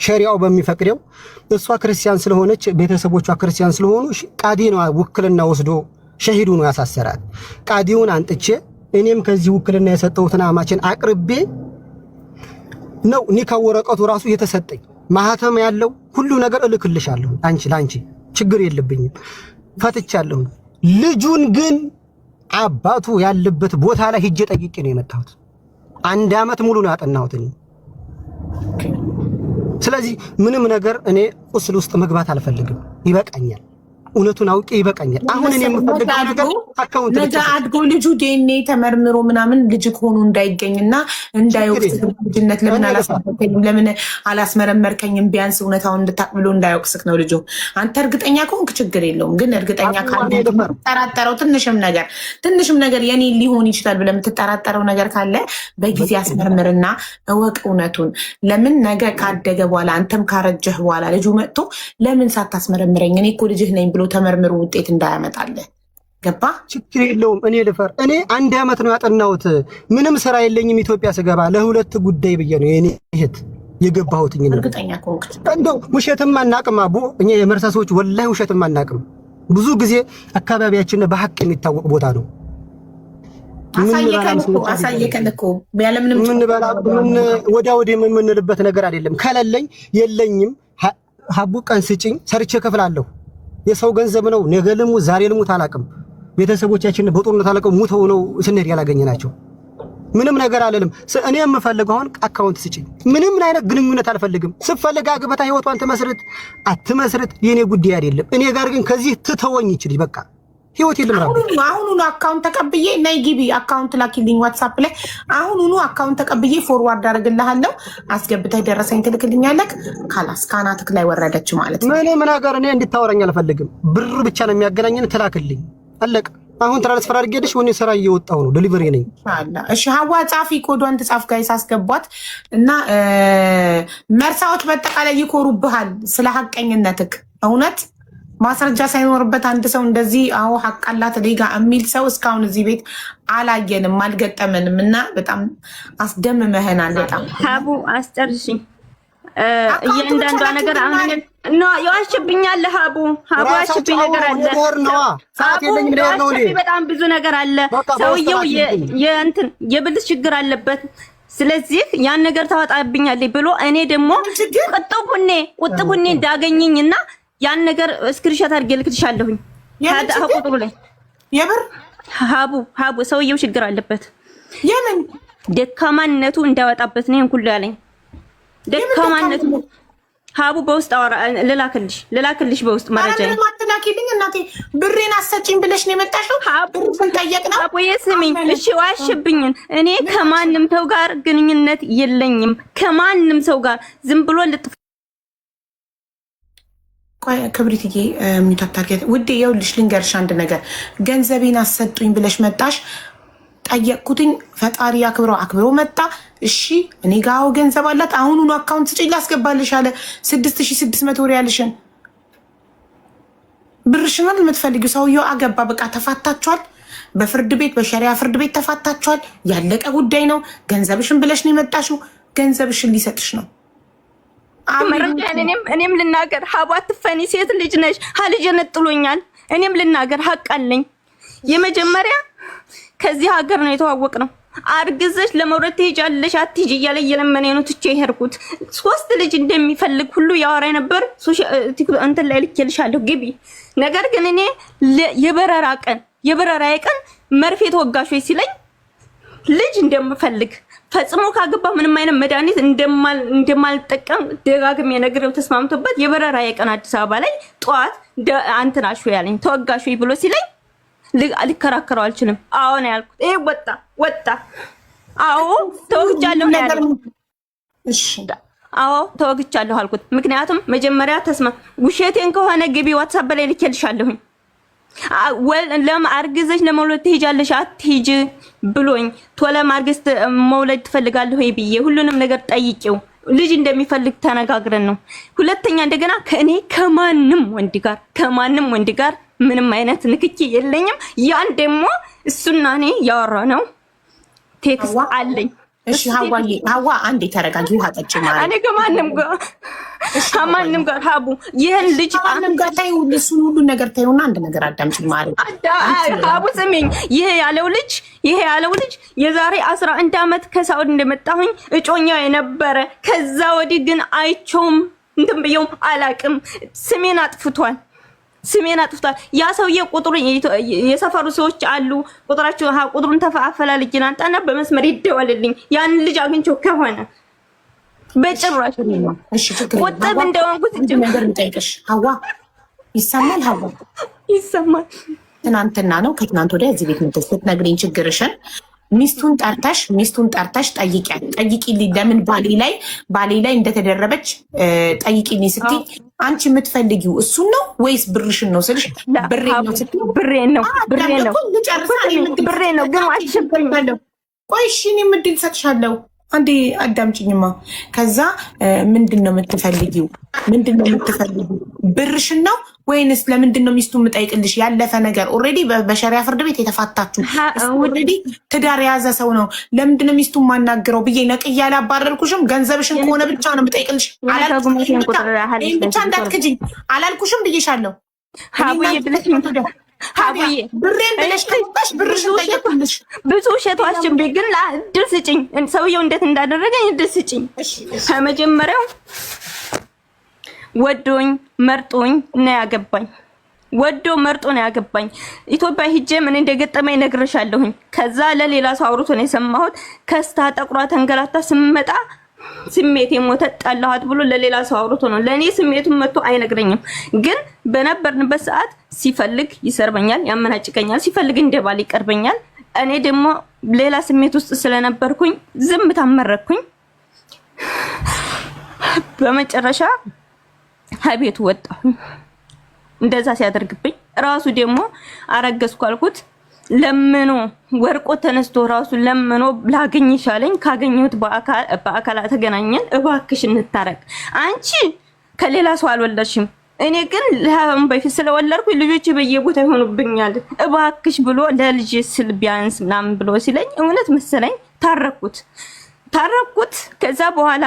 ሸሪዓው በሚፈቅደው እሷ ክርስቲያን ስለሆነች ቤተሰቦቿ ክርስቲያን ስለሆኑ ቃዲ ነው ውክልና ወስዶ ሸሂዱ ነው ያሳሰራት። ቃዲውን አንጥቼ እኔም ከዚህ ውክልና የሰጠሁትን አማችን አቅርቤ ነው ኒካ ወረቀቱ ራሱ የተሰጠኝ። ማህተም ያለው ሁሉ ነገር እልክልሻለሁ። ላንቺ ችግር የለብኝም፣ ፈትቻለሁ። ልጁን ግን አባቱ ያለበት ቦታ ላይ ሂጄ ጠይቄ ነው የመጣሁት። 1 አመት ሙሉ ነው ያጠናሁት እኔ። ስለዚህ ምንም ነገር እኔ ቁስል ውስጥ መግባት አልፈልግም። ይበቃኛል። እውነቱን አውቄ ይበቃኛል። አሁን እኔ የምፈልገው ነገር አካውንት ነገ አድጎ ልጁ ዲኤንኤ ተመርምሮ ምናምን ልጅ ሆኖ እንዳይገኝና እንዳይወቅስ ልጅነት ለምን አላስመረመርከኝም ቢያንስ እውነታውን እንድታቅ ብሎ እንዳይወቅስክ ነው ልጁ። አንተ እርግጠኛ ከሆንክ ችግር የለውም። ግን እርግጠኛ ካለ የምትጠራጠረው ትንሽም ነገር የኔ ሊሆን ይችላል ብለህ የምትጠራጠረው ነገር ካለ በጊዜ አስመርምርና እወቅ እውነቱን። ለምን ነገ ካደገ በኋላ አንተም ካረጀህ በኋላ ልጁ መጥቶ ለምን ሳታስመረምረኝ እኔ እኮ ልጅህ ነኝ ብሎ ተመርምሮ ውጤት እንዳያመጣልህ። ገባ? ችግር የለውም። እኔ ልፈር። እኔ 1 አመት ነው ያጠናሁት። ምንም ስራ የለኝም። ኢትዮጵያ ስገባ ለሁለት ጉዳይ ብዬ ነው የኔ እህት የገባሁትኝ። እርግጠኛ ከሆንክ እንደው ውሸትም አናቅም አቦ። እኛ የመርሳ ሰዎች ወላሂ ውሸትም አናቅም። ብዙ ጊዜ አካባቢያችን በሐቅ የሚታወቅ ቦታ ነው። አሳየከን እኮ ያለምንም ወዲያ ወዲህ የምንልበት ነገር አይደለም። ከሌለኝ የለኝም። ሀቡ ቀን ስጭኝ ሰርቼ ከፍላለሁ። የሰው ገንዘብ ነው። ነገ ልሙት ዛሬ ልሙት አላውቅም። ቤተሰቦቻችን በጦርነት አለቀው ሙተው ነው ስንሄድ ያላገኘናቸው። ምንም ነገር አለልም። እኔ የምፈልገው አሁን አካውንት ስጭኝ። ምንም አይነት ግንኙነት አልፈልግም። ስፈልግ አግብታ ህይወቷን ትመስርት አትመስርት የኔ ጉዳይ አይደለም። እኔ ጋር ግን ከዚህ ትተወኝ ይችላል። በቃ ህይወት የለም። አሁኑኑ አካውንት ተቀብዬ ነይ ግቢ አካውንት ላኪልኝ ዋትስአፕ ላይ አሁኑኑ አካውንት ተቀብዬ ፎርዋርድ አደርግልሃለሁ። አስገብተህ ደረሰኝ ትልክልኛለህ። ካላስ ካናትክ ላይ ወረደች ማለት ነው። ምን ሀገር እኔ እንድታወራኝ አልፈልግም። ብር ብቻ ነው የሚያገናኘን። ትላክልኝ አለቀ። አሁን ትራንስፈር አድርጌልሽ ወኔ ስራ እየወጣሁ ነው። ዴሊቨሪ ነኝ። እሺ ሀዋ ጻፊ ኮዷን ትጻፍ ጋይስ አስገቧት እና መርሳዎች በአጠቃላይ ይኮሩብሃል ስለ ሀቀኝነትክ እውነት ማስረጃ ሳይኖርበት አንድ ሰው እንደዚህ አዎ ሀቅ አላት ሌጋ የሚል ሰው እስካሁን እዚህ ቤት አላየንም፣ አልገጠመንም እና በጣም አስደምመህናል። በጣም ሀቡ አስጨርሽኝ። እያንዳንዷ ነገር አሁን ነው ያዋሽብኛል። ሀቡ ያዋሽብኝ ነገር አለ። ሰዓት የለኝም ነገር ነው። በጣም ብዙ ነገር አለ። ሰውየው የእንትን የብልት ችግር አለበት። ስለዚህ ያን ነገር ታወጣብኛለች ብሎ እኔ ደግሞ ቁጥቡኔ እንዳገኘኝና ያን ነገር ስክሪንሾት አድርጌ ልክልሻለሁኝ። ቁጥሩ ላይ የብር ሀቡ ሰውየው ችግር አለበት። የምን ደካማነቱ እንዳወጣበት ነው ሁሉ ያለኝ። ደካማነቱ ሀቡ በውስጥ አወራ ልላክልሽ በውስጥ መረጃ ማትላኪልኝ እናቴ ብሬን አሰጪኝ ብለሽ ነው የመጣሽው። ብሩን ጠየቅና ሀቡ የስሚኝ እሺ፣ ዋሽብኝን እኔ ከማንም ሰው ጋር ግንኙነት የለኝም። ከማንም ሰው ጋር ዝም ብሎ ልጥፍ ክብሪትዬ የሚታታርገት ውዴ ይኸውልሽ ልንገርሽ አንድ ነገር። ገንዘቤን አሰጡኝ ብለሽ መጣሽ፣ ጠየቅኩትኝ። ፈጣሪ አክብሮ መጣ። እሺ እኔ ጋር ገንዘብ አላት። አሁኑኑ አካውንት ስጪኝ ላስገባልሽ አለ። 6600 ሪያልሽን ብርሽን የምትፈልጊው ሰውየው አገባ። በቃ ተፋታችኋል። በፍርድ ቤት በሸሪያ ፍርድ ቤት ተፋታችኋል። ያለቀ ጉዳይ ነው። ገንዘብሽን ብለሽ ነው የመጣሽው። ገንዘብሽን ሊሰጥሽ ነው። እኔም ልናገር ሀቡ አትፈኒ፣ ሴት ልጅ ነሽ። ሀልጅ ነጥሎኛል። እኔም ልናገር ሀቅ አለኝ። የመጀመሪያ ከዚህ ሀገር ነው የተዋወቅ ነው። አርግዘሽ ለመውረድ ትሄጃለሽ አትሄጂ እያለ እየለመነኝ ነው ትቼ የሄድኩት። 3 ልጅ እንደሚፈልግ ሁሉ ያወራኝ ነበር። እንትን ላይ ልኬልሻለሁ ግቢ። ነገር ግን እኔ የበረራ ቀን መርፌ ተወጋሽ ወይ ሲለኝ ልጅ እንደምፈልግ ፈጽሞ ካገባ ምንም አይነት መድኃኒት እንደማልጠቀም ደጋግሜ ነግሬው ተስማምቶበት የበረራ የቀን አዲስ አበባ ላይ ጠዋት አንተናሽ ያለኝ ተወጋሽ ብሎ ሲለኝ ልከራከረው አልችልም። አዎ ነው ያልኩት። ይሄ ወጣ። አዎ ተወግቻለሁ ነው ያልኩት። እሺ አዎ ተወግቻለሁ አልኩት። ምክንያቱም መጀመሪያ ውሸቴን ከሆነ ግቢ ዋትስአፕ ላይ ልኬልሻለሁኝ። አርግዘሽ ለመውለድ ትሄጃለሽ አትሄጂ ብሎኝ ቶሎ ማርገዝ መውለድ ትፈልጋለህ ወይ ብዬ ሁሉንም ነገር ጠይቄው ልጅ እንደሚፈልግ ተነጋግረን ነው። ሁለተኛ እንደገና ከማንም ወንድ ጋር ምንም አይነት ንክኪ የለኝም። ያን ደግሞ እሱና እኔ ያወራነው ቴክስት አለኝ። እሺ ሀዋ አንዴ ተረጋጊ። ውሃ ጠጪ ማለት እኔ ከማንም ጋር ሀቡ ይሄን ልጅ ማንም ጋር ታዩ እሱን ሁሉ ነገር ታዩና አንድ ነገር አዳምጪ ማለት ሀቡ ስሚኝ። ይሄ ያለው ልጅ የዛሬ 11 ዓመት ከሳውዲ እንደመጣሁኝ እጮኛው የነበረ ከዛ ወዲህ ግን አይቾም እንትን ብየውም አላቅም። ስሜን አጥፍቷል። ያ ሰውዬ ቁጥሩ የሰፈሩ ሰዎች አሉ። ቁጥሩን ተፈአፈላልጅና አንጣና በመስመር ይደወልልኝ። ያን ልጅ አግኝቼው ከሆነ በጭራሽ ቁጥብ እንደሆንኩት ነገር ልጠይቅሽ። ሀዋ ይሰማል? ሀዋ ይሰማል። ትናንትና ነው ከትናንት ወዲያ እዚህ ቤት ምትል ስትነግሪኝ ችግርሽን ሚስቱን ጠርተሽ ጠይቂልኝ። ለምን ባሌ ላይ እንደተደረበች ጠይቂልኝ ስትይ አንቺ የምትፈልጊው እሱን ነው ወይስ ብርሽን ነው ስልሽ ብሬን ነው ግን አሽብኝ። ቆይ እሺ እኔ ምድል ሰጥሻለሁ። አንዴ አዳምጪኝማ። ከዛ ምንድን ነው የምትፈልጊው? ብርሽን ነው ወይንስ ለምንድን ነው ሚስቱ የምጠይቅልሽ? ያለፈ ነገር ኦልሬዲ በሸሪያ ፍርድ ቤት የተፋታችሁ ኦልሬዲ ትዳር የያዘ ሰው ነው። ለምንድን ነው ሚስቱ የማናግረው ብዬ ነቅዬ አላባረርኩሽም። ገንዘብሽን ከሆነ ብቻ ነው የምጠይቅልሽ። ብቻ እንዳትክጂኝ አላልኩሽም ብዬሻለሁ። ሀቡዬ ብሬን ብለሽ ከወጣሽ ብርሽን ጠየቅኩልሽ። ብዙ ውሸቷችን ግን እድል ስጭኝ። ሰውየው እንዴት እንዳደረገኝ እድል ስጭኝ። ከመጀመሪያው ወዶኝ መርጦኝ ነው ያገባኝ። ኢትዮጵያ ሂጄ ምን እንደገጠመኝ ነግሬሻለሁኝ። ከዛ ለሌላ ሰው አውርቶ ነው የሰማሁት። ከስታ ጠቁራ ተንገላታ ስመጣ ስሜት የሞተ ጠላኋት ብሎ ለሌላ ሰው አውርቶ ነው። ለኔ ስሜቱን መጥቶ አይነግረኝም። ግን በነበርንበት ሰዓት ሲፈልግ ይሰርበኛል፣ ያመናጭቀኛል፣ ሲፈልግ እንደባል ይቀርበኛል። እኔ ደግሞ ሌላ ስሜት ውስጥ ስለነበርኩኝ ዝም ታመረኩኝ። በመጨረሻ ከቤቱ ወጣሁኝ። እንደዛ ሲያደርግብኝ ራሱ ደግሞ አረገዝኩ አልኩት። ለምኖ ወርቆ ተነስቶ ራሱ ለምኖ ላገኝሽ አለኝ። ካገኘሁት በአካል ተገናኘን። እባክሽ እንታረቅ፣ አንቺ ከሌላ ሰው አልወለድሽም፣ እኔ ግን ለሀም በፊት ስለወለድኩ ልጆች በየቦታ ይሆኑብኛል፣ እባክሽ ብሎ ለልጅ ስል ቢያንስ ምናምን ብሎ ሲለኝ እውነት መሰለኝ ታረኩት። ከዛ በኋላ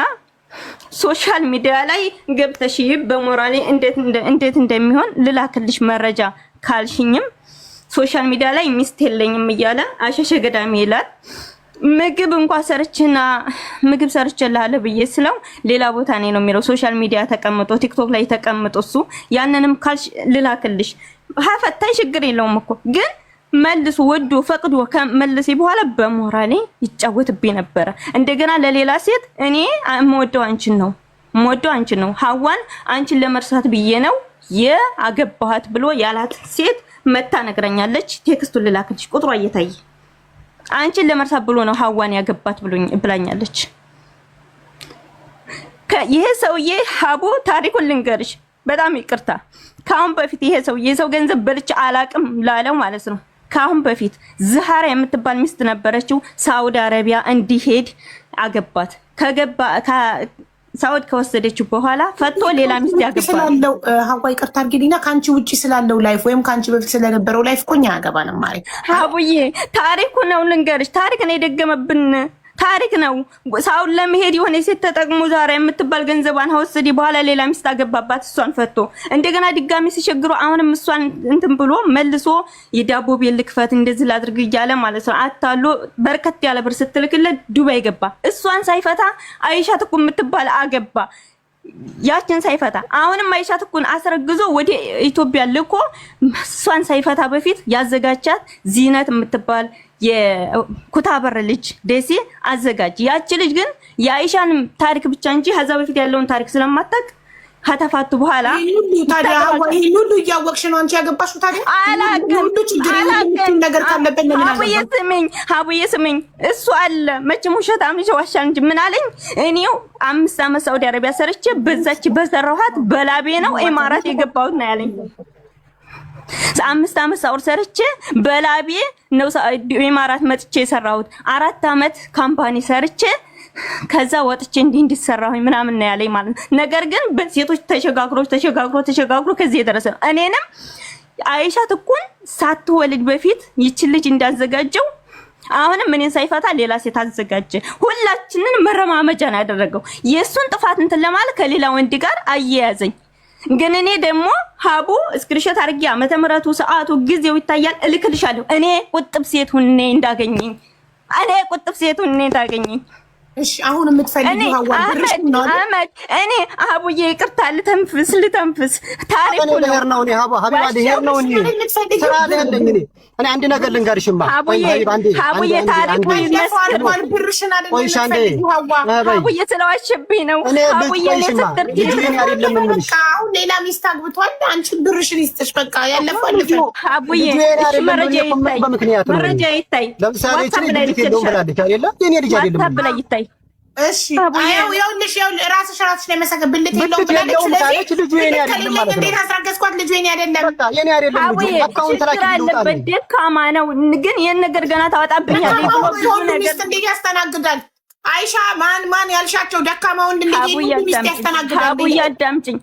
ሶሻል ሚዲያ ላይ ገብተሽ በሞራሌ እንዴት እንደሚሆን ልላክልሽ መረጃ ካልሽኝም ሶሻል ሚዲያ ላይ ሚስት የለኝም እያለ አሸሸ ገዳሚ ይላል። ምግብ እንኳን ምግብ ሰርችልሃለሁ ብዬ ስለው ሌላ ቦታ ነው የሚለው። ሶሻል ሚዲያ ተቀምጦ ቲክቶክ ላይ ተቀምጦ እሱ ያንንም ካልሽ ልላክልሽ ሀፈታይ ችግር የለውም እኮ ግን መልሱ ወዶ ፈቅዶ ከመለሰ በኋላ በሞራሌ ይጫወትብኝ ነበር። እንደገና ለሌላ ሴት እኔ የምወደው አንቺን ነው ሀዋን አንቺን ለመርሳት ብዬ ነው የአገባኋት ብሎ ያላት ሴት መታ ነግረኛለች። ቴክስቱን ልላክልሽ ቁጥሯ እየታየ አንቺን ለመርሳት ብሎ ነው ሀዋን ያገባት ብላኛለች። ይሄ ሰውዬ ሀቡ ታሪኩን ልንገርሽ፣ በጣም ይቅርታ። ካሁን በፊት ይሄ ሰውዬ የሰው ገንዘብ በልቼ አላቅም ላለው ማለት ነው። ካሁን በፊት ዝሃራ የምትባል ሚስት ነበረችው። ሳውዲ አረቢያ እንዲሄድ አገባት። ሳውዲ ከወሰደችው በኋላ ፈቶ ሌላ ሚስት ያገባል ስላለው ሀዋ ይቅርታ አድርጊልኝና ካንቺ ውጪ ስላለው ላይፍ ወይም ካንቺ በፊት ስለነበረው ላይፍ ኮኛ ያገባንም ማለት ሀቡዬ ታሪኩ ነው ልንገርሽ። ታሪክ ነው የደገመብን ታሪክ ነው። ሳውዲ ለመሄድ የሆነ ሴት ተጠቅሞ ዛሬ የምትባል ገንዘቧን ወሰደ በኋላ ሌላ ሚስት አገባባት። እሷን ፈቶ እንደገና ድጋሚ ሲቸግሩ አሁንም እሷን እንትን ብሎ መልሶ የዳቦ ቤት ልክፈት እንደዚህ ላድርግ እያለ ማለት ነው አታሎ በርከት ያለ ብር ስትልክለት ዱባይ ገባ። እሷን ሳይፈታ አይሻ ትኩ የምትባል አገባ። ያችን ሳይፈታ አሁንም አይሻ ትኩን አስረግዞ ወደ ኢትዮጵያ ልኮ እሷን ሳይፈታ በፊት ያዘጋጃት ዚነት የምትባል የኩታበር ልጅ ደሴ አዘጋጅ። ያቺ ልጅ ግን የአይሻን ታሪክ ብቻ እንጂ ከዛ በፊት ያለውን ታሪክ ስለማታውቅ ከተፋቱ በኋላ ታዲያ ይሄን ሁሉ እያወቅሽ ነው አንቺ ያገባሽው? ታዲያ አላውቅም ነገር ካለበት ለምን ሀቡዬ ስሚኝ እሱ አለ መቼም ውሸታም ልጅ ዋሻል እንጂ ምን አለኝ እኔው 5 ዓመት ሳውዲ አረቢያ ሰርቼ በዛች በሰራኋት በላቤ ነው ኢማራት የገባሁት ነው ያለኝ። 5 ዓመት ሳውዲ ሰርቼ በላቤ ነው ኢማራት መጥቼ የሰራሁት። 4 ዓመት ካምፓኒ ሰርቼ ከዛ ወጥቼ እንዲሰራሁኝ ምናምን ነው ያለኝ ማለት ነው። ነገር ግን በሴቶች ተሸጋግሮ ከዚህ የደረሰ ነው። እኔንም አይሻ ትኩን ሳትወልድ በፊት ይች ልጅ እንዳዘጋጀው አሁንም እኔን ሳይፈታ ሌላ ሴት አዘጋጀ። ሁላችንን መረማመጃ ነው ያደረገው። የሱን ጥፋት እንትን ለማለት ከሌላ ወንድ ጋር አያያዘኝ። ግን እኔ ደግሞ ሀቡ ስክሪንሾት አድርጌ ዓመተ ምህረቱ ሰዓቱ ጊዜው ይታያል እልክልሻለሁ። እኔ ቁጥብ ሴት ሁኔ እንዳገኘኝ እሺ አሁን የምትፈልጊው ሀዋ ብርሽ ነው አመድ እኔ ሀቡዬ ይቅርታ ልተንፍስ ታሪኩ ነው እኔ ሀቢባ ልሄድ ነው እኔ ስራ አይደለም እኔ አንድ ነገር ልንገርሽማ ሀቡዬ ታሪኩ ይመስል ብርሽን አይደለም ሀቡዬ ስለዋሸብኝ ነው ሀቡዬ ለሰጥር አይደለም ምንሽ አሁን ሌላ ሚስት አግብቷል። አንቺ ብርሽን ይስጥሽ በቃ ያለፈው ሀቡዬ መረጃ ይታይ ለምሳሌ እቺ ልጅ ነው ብላለች አይደለም የኔ ልጅ አይደለም ይታይ እሺ ይኸውልሽ ራስሽ ላይ መሰከብልት የለውም ብላለች። ስለዚህ ልጁ የኔ አይደለም ማለት ነው። እንዴት አስረገዝኳት? ልጁ የኔ አይደለም በቃ የኔ አይደለም ልጁ አካውንት ላይ ያለበት ደካማ ነው። ግን ይሄን ነገር ገና ታወጣብኛለህ ብሎ ብዙ ነገር እንዴት ያስተናግዳል? አይሻ ማን ያልሻቸው ደካማ ወንድ ልጅ ሚስት ያስተናግዳል? ሀቡዬ አዳምጪኝ።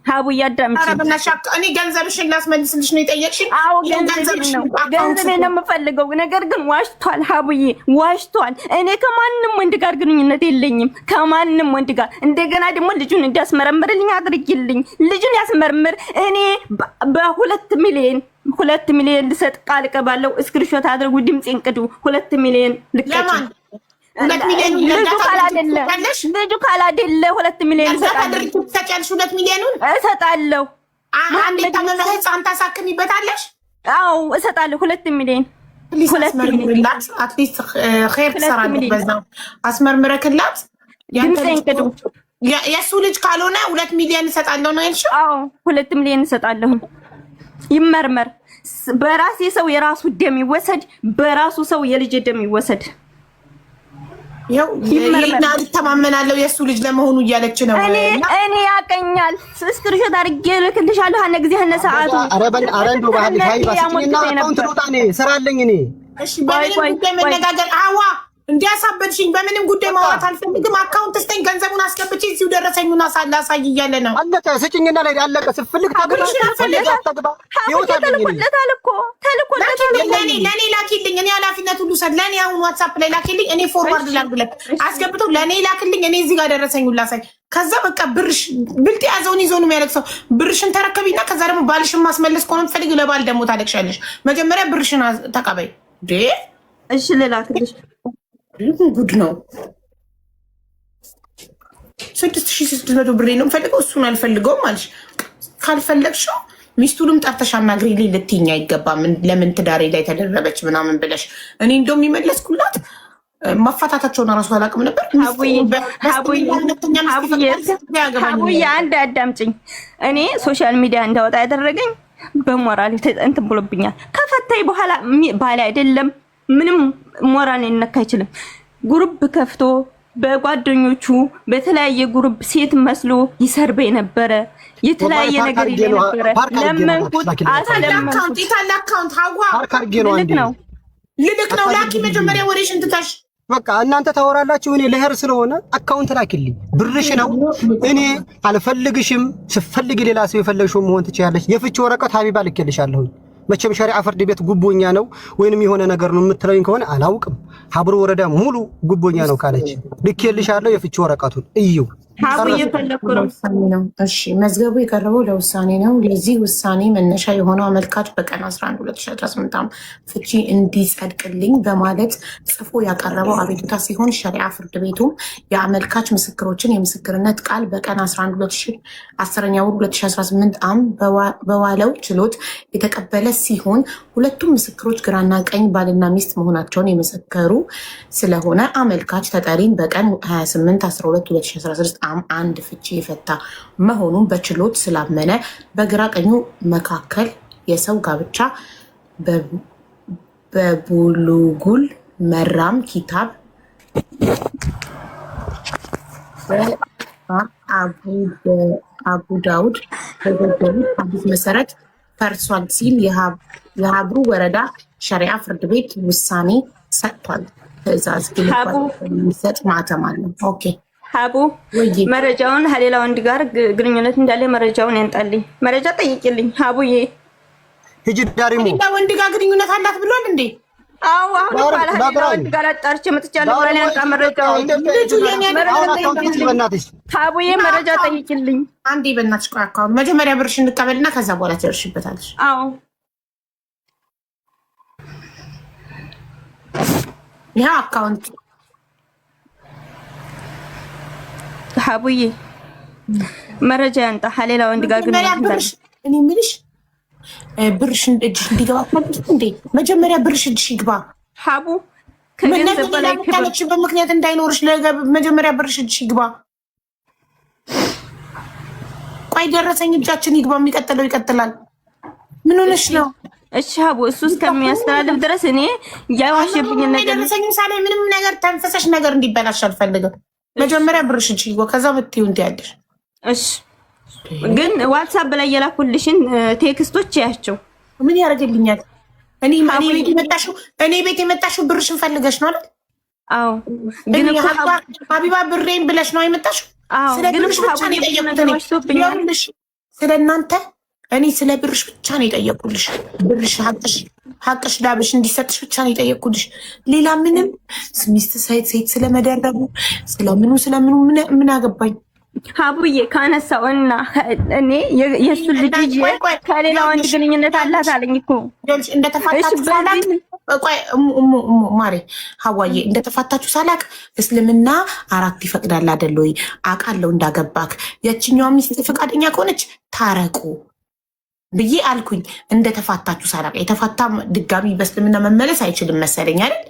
ኧረ በእናትሽ እኔ ገንዘብሽን ላስመልስልሽ ነው የጠየቅሽኝ። አዎ ገንዘብሽን ነው የምፈልገው። ነገር ግን ዋሽቷል፣ ሀቡዬ ዋሽቷል። እኔ ከማንም ወንድ ጋር ግንኙነት የለኝም፣ ከማንም ወንድ ጋር። እንደገና ደግሞ ልጁን እንዲያስመረምርልኝ አድርጊልኝ። ልጁን ያስመርምር። እኔ በ2 ሚሊዮን ልሰጥ ቃል እገባለሁ። ስክሪንሾት አድርጉ፣ ድምጼን ቅዱ። 2 ሚሊዮን ልቀጭ። 2 ሚሊዮን ልጁ ካላደለ 2 ሚሊዮን እሰጣለሁ። 2 ሚሊዮኑን እሰጣለሁ። አንዴ ታመመ ህፃን ታሳክሚበታለሽ? አዎ እሰጣለሁ 2 ሚሊዮን። አትሊስት ኸይር ትሰራለች። በዛው አስመርምረክላት ድምፄን ቅዱ። የእሱ ልጅ ካልሆነ 2 ሚሊዮን እሰጣለሁ ነው ያልሽው? አዎ 2 ሚሊዮን እሰጣለሁ። ይመርመር። በራሴ ሰው የራሱ ደም ይወሰድ፣ በራሱ ሰው የልጅ ደም ይወሰድ። ይኸው ይሄና ተማመናለሁ የእሱ ልጅ ለመሆኑ እያለች ነው። እኔ ያቀኛል ስክሪንሾት አድርጌ ልክልሻለሁ። ሀነ ጊዜ ሀነ ሰዓቱ አረ እንደው ባህል ሀይ ባስጭኝና አካውንት ልውጣ እኔ ስራ አለኝ እኔ። እሺ በምንም ጉዳይ መነጋገር አዋ እንዲያሳበድሽኝ በምንም ጉዳይ ማውራት አልፈልግም። አካውንት ስጠኝ፣ ገንዘቡን አስገብቼ እዚሁ ደረሰኙና ሳላሳይ እያለ ነው። አለቀ ስጭኝና ላይ አለቀ። ስፈልግ ተግባ ተልኮለታል እኮ ተልኮለታል። ለኔ ላኪልኝ፣ እኔ ኃላፊነት ሁሉ ሰድ ለኔ አሁን ዋትስአፕ ላይ ላኪልኝ፣ እኔ ፎርዋርድ ላድርግለት አስገብተው ለኔ ላክልኝ፣ እኔ እዚህ ጋር ደረሰኙን ላሳይ። ከዛ በቃ ብርሽ ብልጥ ያዘውን ይዞ ነው የሚያለቅሰው። ብርሽን ተረከቢና ከዛ ደግሞ ባልሽን ማስመለስ ከሆነ ትፈልግ ለባል ደግሞ ታለቅሻለሽ። መጀመሪያ ብርሽን ተቀበይ። እሺ ልላክልሽ። ጉድ ነው። 6600 ብር ነው የምፈልገው፣ እሱን አልፈልገውም አለሽ። ካልፈለግሽው ሚስቱንም ጠርተሽ አናግሪልኝ ልትይኝ አይገባም። ለምን ትዳሬ ላይ ተደረበች ምናምን ብለሽ እኔ እንደውም የሚመለስኩላት ማፋታታቸውን እራሱ አላውቅም ነበር። ሀቡዬ አንድ አዳምጪኝ። እኔ ሶሻል ሚዲያ እንዳወጣ ያደረገኝ በሞራል እንትን ብሎብኛል። ከፈታይ በኋላ ባለ አይደለም ምንም ሞራል ሊነካ አይችልም። ጉሩብ ከፍቶ በጓደኞቹ በተለያየ ጉሩብ ሴት መስሎ ይሰርበኝ ነበረ። የተለያየ ነገር ይለኝ ነበረ። ለመንኩት አሳለመንኩት። ልልክ ነው ላኪ መጀመሪያ ወሬሽን ትታሽ በቃ እናንተ ታወራላችሁ። እኔ ለህር ስለሆነ አካውንት ላኪልኝ። ብርሽ ነው። እኔ አልፈልግሽም። ስፈልግ ሌላ ሰው የፈለግሽው መሆን ትችያለሽ። የፍቺ ወረቀት ሀቢባ ልኬልሻለሁ። መቼም ሸሪዓ ፍርድ ቤት ጉቦኛ ነው ወይንም የሆነ ነገር ነው የምትለኝ ከሆነ አላውቅም። ሀብሩ ወረዳ ሙሉ ጉቦኛ ነው ካለች ልኬልሻለሁ። የፍቺ ወረቀቱን እዩ። እሺ መዝገቡ የቀረበው ለውሳኔ ነው። ለዚህ ውሳኔ መነሻ የሆነው አመልካች በቀን 11/2018 ፍቺ እንዲጸድቅልኝ በማለት ጽፎ ያቀረበው አቤቱታ ሲሆን ሸሪዓ ፍርድ ቤቱም የአመልካች ምስክሮችን የምስክርነት ቃል በቀን 11/10/2018 ዓ.ም በዋለው ችሎት የተቀበለ ሲሆን ሁለቱም ምስክሮች ግራና ቀኝ ባልና ሚስት መሆናቸውን የመሰከሩ ስለሆነ አመልካች ተጠሪን በቀን 28/12/2016 አንድ ፍቺ የፈታ መሆኑን በችሎት ስላመነ በግራ ቀኙ መካከል የሰው ጋብቻ በቡሉጉል መራም ኪታብ በአቡ ዳውድ በገደሉት ሐዲስ መሰረት ፈርሷል ሲል የሀብሩ ወረዳ ሸሪዓ ፍርድ ቤት ውሳኔ ሰጥቷል። ትዕዛዝ የሚሰጥ ማተም አለ። ኦኬ ሀቡ መረጃውን ከሌላ ወንድ ጋር ግንኙነት እንዳለ መረጃውን ያንጣልኝ። መረጃ ጠይቂልኝ ሀቡዬ። ሂጂ ዳሪሙ ከሌላ ወንድ ጋር ግንኙነት አላት ብሏል እንዴ? አዎ አሁን ባላ ከሌላ ወንድ ጋር አጣርቼ መጥቻለሁ። ብራኔ አንጣ መረጃውን ሀቡዬ መረጃ ጠይቂልኝ አንዴ በእናትሽ። ቆይ አካውንት መጀመሪያ ብርሽ እንቀበልና ከዛ በኋላ ትደርሽበታለሽ። አዎ ያ አካውንት ሀቡዬ መረጃ ያንጣ ከሌላ ወንድ ጋር ግንኙነት እንዳለ። እኔ የምልሽ ብርሽ እጅሽ እንዲገባ እንዴ? መጀመሪያ ብርሽ እጅሽ ይግባ ሀቡ። ከገንዘብ በላይ ያለችበት ምክንያት እንዳይኖርሽ መጀመሪያ ብርሽ እጅሽ ይግባ። ቆይ ደረሰኝ እጃችን ይግባ፣ የሚቀጥለው ይቀጥላል። ምን ሆነሽ ነው? እሺ ሀቡ እሱ እስከሚያስተላልፍ ድረስ እኔ ያዋሽብኝ ነገር ደረሰኝ ሳለ ምንም ነገር ተንፈሰሽ ነገር እንዲበላሽ አልፈልግም። መጀመሪያ ብርሽ እጅ ይግባ፣ ከዛ ብትዩ እንዲያለሽ። እሺ ግን ዋትስአፕ ላይ የላኩልሽን ቴክስቶች ያቸው ምን ያደርግልኛል? እኔ ቤት የመጣሽው ብርሽን ፈልገሽ ነው አይደል? አዎ ግን እኮ ሀቢባ ብሬን ብለሽ ነው የመጣሽው። ስለ ብርሽ ብቻ ነው የጠየቁት። ስለ እናንተ እኔ ስለ ብርሽ ብቻ ነው የጠየቁልሽ። ብርሽ ሀቅሽ ዳብሽ እንዲሰጥሽ ብቻ ነው የጠየቁልሽ። ሌላ ምንም ሚስት ሴት ስለመደረቡ ስለምኑ ምን አገባኝ? ሀቡዬ ካነሳው እና እኔ የእሱ ልጅ ከሌላ ወንድ ግንኙነት አላት አለኝ እኮ እንደተፋታችሁ ሳላቅ። ቆይ ማሬ ሀዋዬ እንደተፋታችሁ ሳላቅ እስልምና 4 ይፈቅዳል አይደል ወይ? አውቃለሁ እንዳገባክ። የችኛዋ ሚስት ፈቃደኛ ከሆነች ታረቁ ብዬ አልኩኝ። እንደተፋታችሁ ሳላቅ። የተፋታ ድጋሚ በእስልምና መመለስ አይችልም መሰለኝ አይደል?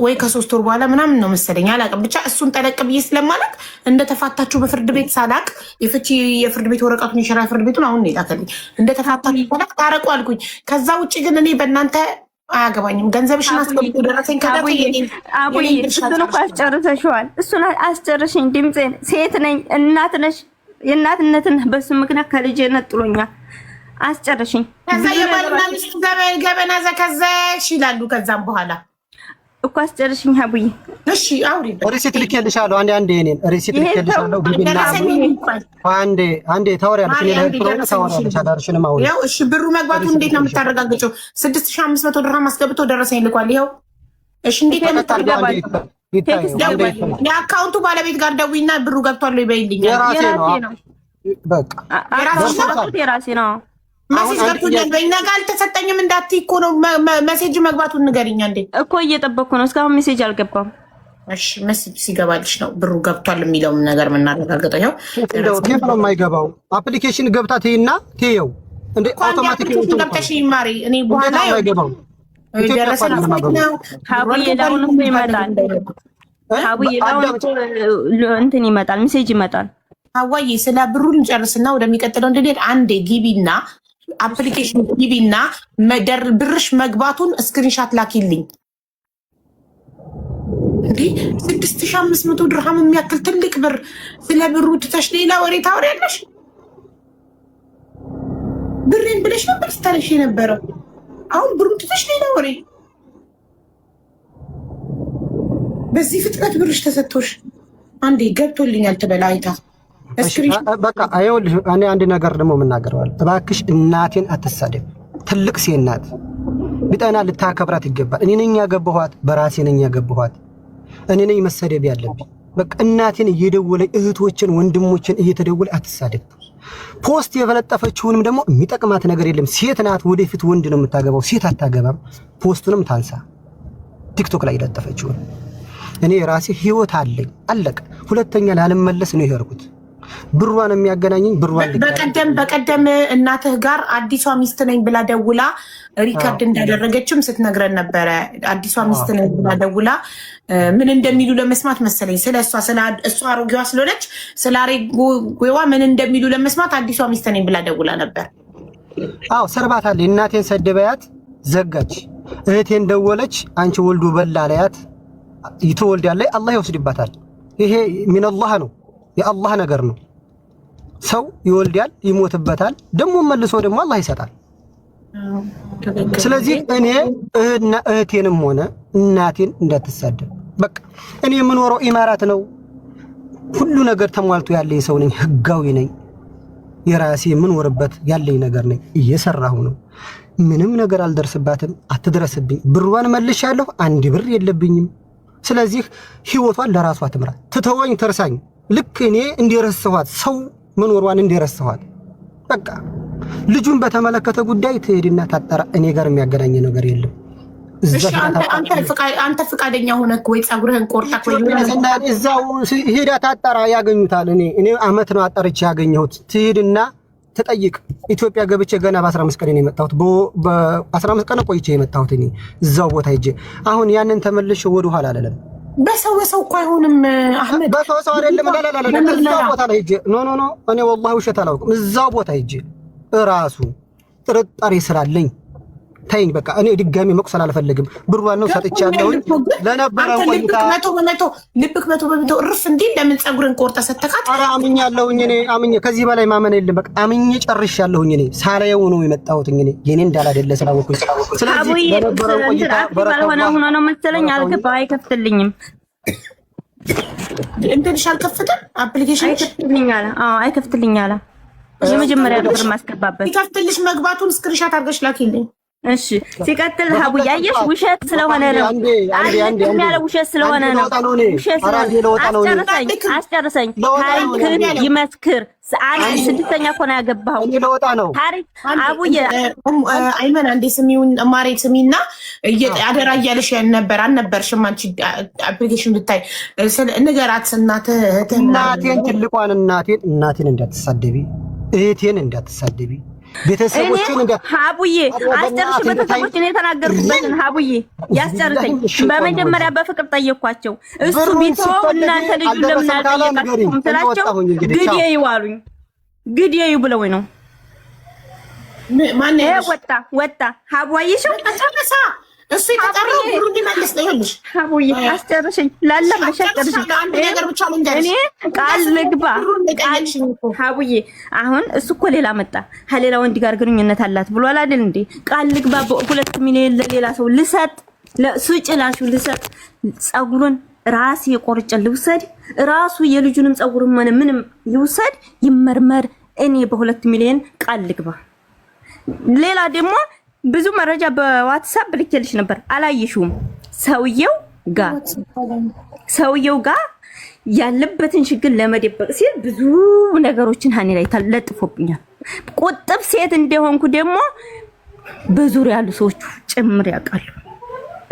ወይ ከ3 ወር በኋላ ምናምን ነው መሰለኝ አላውቅም። ብቻ እሱን ጠለቅ ብዬ ስለማላቅ እንደተፋታችሁ በፍርድ ቤት ሳላቅ የፍርድ ቤት ወረቀቱን የሸራ ፍርድ ቤቱን አሁን ላከልኝ። እንደተፋታችሁ ሳላቅ ታረቁ አልኩኝ። ከዛ ውጭ ግን እኔ በእናንተ አያገባኝም። ገንዘብሽን አስገብቶ ደረሰኝ አቡዬ እሱን እኮ አስጨርሰሽዋል። እሱን አስጨርሽኝ። ድምፄን ሴት ነኝ እናት ነሽ። የእናትነትን በሱ ምክንያት ከልጄ ነጥሎኛል። አስጨርሽኝ። ከዛ የባልና ሚስት ገበና ዘከዘሽ ይላሉ። ከዛም በኋላ እኮ አስጨርሽኝ አቡዬ። እሺ አውሪ። ሪሲት ልኬልሻለሁ። አንዴ እኔን ሪሲት ልኬልሻለሁ። ግቢና አንዴ ታወሪያለሽ። እኔ ለህግ ታወሪያለሽ። አዳርሽንም አውሪ። ያው እሺ፣ ብሩ መግባቱ እንዴት ነው የምታረጋግጪው? 6500 ድርሃም አስገብቶ ደረሰኝ ልኳል። ይኸው እሺ፣ እንዴት ነው የምታረጋግጪው? የአካውንቱ ባለቤት ጋር ደውይና ብሩ ገብቷል ወይ በይልኝ። የራሴ ነው በቃ የራሴ ነው። መሴጅ ገብቶኛል። በእኛ ጋር አልተሰጠኝም እንዳትዪ እኮ ነው። መሴጅ መግባቱን ንገሪኛ። እንዴ እኮ እየጠበቅኩ ነው። እስካሁን ሜሴጅ አልገባም። እሺ መሴጅ ሲገባልሽ ነው ብሩ ገብቷል የሚለውን ነገር የምናረጋግጠው። ይኸው ኬፍ ነው የማይገባው። አፕሊኬሽን ገብታ ትይና ትየው እንዴ አውቶማቲክ ነው ገብተሽ ይማሪ። እኔ በኋላ አይገባው ደረሰኝ ነው ሀቡዬ ላሁን እኮ ይመጣል። ሀቡዬ ላሁን እኮ እንትን ይመጣል፣ ሜሴጅ ይመጣል። ሀዋዬ ስለ ብሩን ጨርስና ወደሚቀጥለው እንድንሄድ አንዴ ግቢና አፕሊኬሽን ግቢና ብርሽ መግባቱን ስክሪንሻት ላኪልኝ። እንዴ 6500 ድርሃም የሚያክል ትልቅ ብር ስለ ብሩ ትተሽ ሌላ ወሬ ታወሪያለሽ? ብሬን ብለሽ ነበር ስታለሽ የነበረው። አሁን ብሩን ትተሽ ሌላ ወሬ። በዚህ ፍጥነት ብርሽ ተሰጥቶሽ አንዴ ገብቶልኛል ትበላ አይታ በቃ አይወልሽ። እኔ አንድ ነገር ደግሞ የምናገረዋል። እባክሽ እናቴን አትሳደብ። ትልቅ ሴት ናት። ቢጠና ልታከብራት ይገባል። እኔ ነኝ ያገባኋት፣ በራሴ ነኝ ያገባኋት። እኔ ነኝ መሰደብ ያለብኝ። በቃ እናቴን እየደወለ እህቶችን ወንድሞችን እየተደወለ አትሳደብ። ፖስት የፈለጠፈችውንም ደግሞ የሚጠቅማት ነገር የለም። ሴት ናት። ወደፊት ወንድ ነው የምታገባው። ሴት አታገባም። ፖስቱንም ታንሳ። ቲክቶክ ላይ የለጠፈችውን እኔ ራሴ ህይወት አለኝ። አለቀ። ሁለተኛ ላልመለስ ነው የሄድኩት። ብሯን የሚያገናኘኝ ብሯን በቀደም እናትህ ጋር አዲሷ ሚስት ነኝ ብላ ደውላ ሪከርድ እንዳደረገችም ስትነግረን ነበረ። አዲሷ ሚስት ነኝ ብላ ደውላ ምን እንደሚሉ ለመስማት መሰለኝ እሷ አሮጌዋ ስለሆነች ስለ አሮጌዋ ምን እንደሚሉ ለመስማት አዲሷ ሚስት ነኝ ብላ ደውላ ነበር። አዎ ሰርባታለች። እናቴን ሰደበያት፣ ዘጋች። እህቴን ደወለች፣ አንቺ ወልዱ በላ አለያት። ይተወልዳለች፣ አላህ ይወስድባታል። ይሄ ሚን አላህ ነው፣ የአላህ ነገር ነው። ሰው ይወልዳል፣ ይሞትበታል፣ ደግሞ መልሶ ደግሞ አላህ ይሰጣል። ስለዚህ እኔ እህቴንም ሆነ እናቴን እንዳትሳደብ። በቃ እኔ የምኖረው ኢማራት ነው። ሁሉ ነገር ተሟልቶ ያለኝ ሰው ነኝ። ህጋዊ ነኝ። የራሴ የምኖርበት ያለኝ ነገር ነኝ። እየሰራሁ ነው። ምንም ነገር አልደርስባትም። አትድረስብኝ። ብሯን መልሻለሁ። አንድ ብር የለብኝም። ስለዚህ ህይወቷን ለራሷ ትምራ። ትተወኝ፣ ትርሳኝ። ልክ እኔ እንደረሳኋት ሰው መኖሯን እንደረሳኋት። በቃ ልጁን በተመለከተ ጉዳይ ትሄድና ታጠራ። እኔ ጋር የሚያገናኝ ነገር የለም። አንተ ፍቃደኛ ሆነህ ወይ ፀጉርህን ቆርጠህ ወይ እዛው ሄዳ ታጠራ፣ ያገኙታል። እኔ አመት ነው አጠርቼ ያገኘሁት። ትሄድና ተጠይቅ። ኢትዮጵያ ገብቼ ገና በ15 ቀን ነው የመጣሁት። በ15 ቀን ቆይቼ የመጣሁት እኔ እዛው ቦታ ሄጄ። አሁን ያንን ተመልሼ ወደ ኋላ አላለም። በሰው እኮ አይሆንም አህመድ። በሰው አይደለም። እዛው ቦታ ላይ ሄጄ ኖ እኔ ወላሂ ውሸት አላውቅም። እዛው ቦታ ሄጄ እራሱ ጥርጣሬ ስላለኝ ተይኝ። በቃ እኔ ድጋሚ መቁሰል አልፈልግም። ብሯን ነው ሰጥቻለሁ። ለነበረው ቆይታ ልብክ 100% እርፍ እንዴ። ለምን ፀጉርን ቆርጠህ ሰተካት? ኧረ አምኛለሁኝ። እኔ አምኜ ከዚህ በላይ ማመን የለም። በቃ አምኜ ጨርሻለሁኝ። እኔ ሳላየው ነው የመጣሁት። እኔ የኔ እንዳላደለ ስላወኩኝ። ስለዚህ ለነበረው ቆይታ ባልሆነ ሆኖ ነው መሰለኝ አልገባም። አይከፍትልኝም። እንትንሽ አልከፍትም። አፕሊኬሽን አይከፍትልኛል። አይከፍትልኛል። የመጀመሪያ ብር ማስገባበት ይከፍትልሽ። መግባቱን ስክሪንሻት አድርገሽ ላኪልኝ። እሺ ሲቀጥል ሀቡ ያየሽ ውሸት ስለሆነ ነው። ያለ ውሸት ስለሆነ ነው። አስጨርሰኝ። ታሪክን ይመስክር። አንድ ስድስተኛ እኮ ነው ያገባኸው። ታሪክ አቡዬ አይመን አንዴ ስሚውን ማሬ ስሚና አደራ እያለሽ ነበር አልነበርሽም? አንቺ አፕሊኬሽን ብታይ ንገራት። እናቴን ትልቋን እናቴን እንዳትሳደቢ፣ እህቴን እንዳትሳደቢ። ቤተሰቦችን እንደ ሀቡዬ አስጨርሽ። ቤተሰቦች ነው የተናገርኩበትን ሀቡዬ ያስጨርሰኝ። በመጀመሪያ በፍቅር ጠየኳቸው። እሱ ቢተው እናንተ ልጁ ለምን አልጠየቃችሁም ስላቸው ግዴዩ አሉኝ። ግዴዩ ብለውኝ ነው። ማን ወጣ ሀቡዬሽው እሱ የተጠራው ብሩ እንዲመልስ ነው። ይኸውልሽ ሀቡዬ አስጨርሽኝ። ላለምሽ አስጨርሽኝ። እኔ ቃል ልግባ ሀቡዬ። አሁን እሱ እኮ ሌላ መጣ ከሌላ ወንድ ጋር ግንኙነት አላት ብሏል አይደል እንዴ? ቃል ልግባ በ2 ሚሊዮን ለሌላ ሰው ልሰጥ፣ ለሱጭላሹ ልሰጥ፣ ጸጉሩን ራስ የቆርጨ ልውሰድ፣ ራሱ የልጁንም ጸጉሩን ምንም ይውሰድ፣ ይመርመር። እኔ በ2 ሚሊዮን ቃል ልግባ። ሌላ ደግሞ ብዙ መረጃ በዋትስአፕ ልኬልሽ ነበር፣ አላየሽውም? ሰውየው ጋር ያለበትን ችግር ለመደበቅ ሲል ብዙ ነገሮችን ሀኔ ላይ ተለጥፎብኛል። ቁጥብ ሴት እንደሆንኩ ደግሞ በዙሪያ ያሉ ሰዎች ጭምር ያውቃሉ።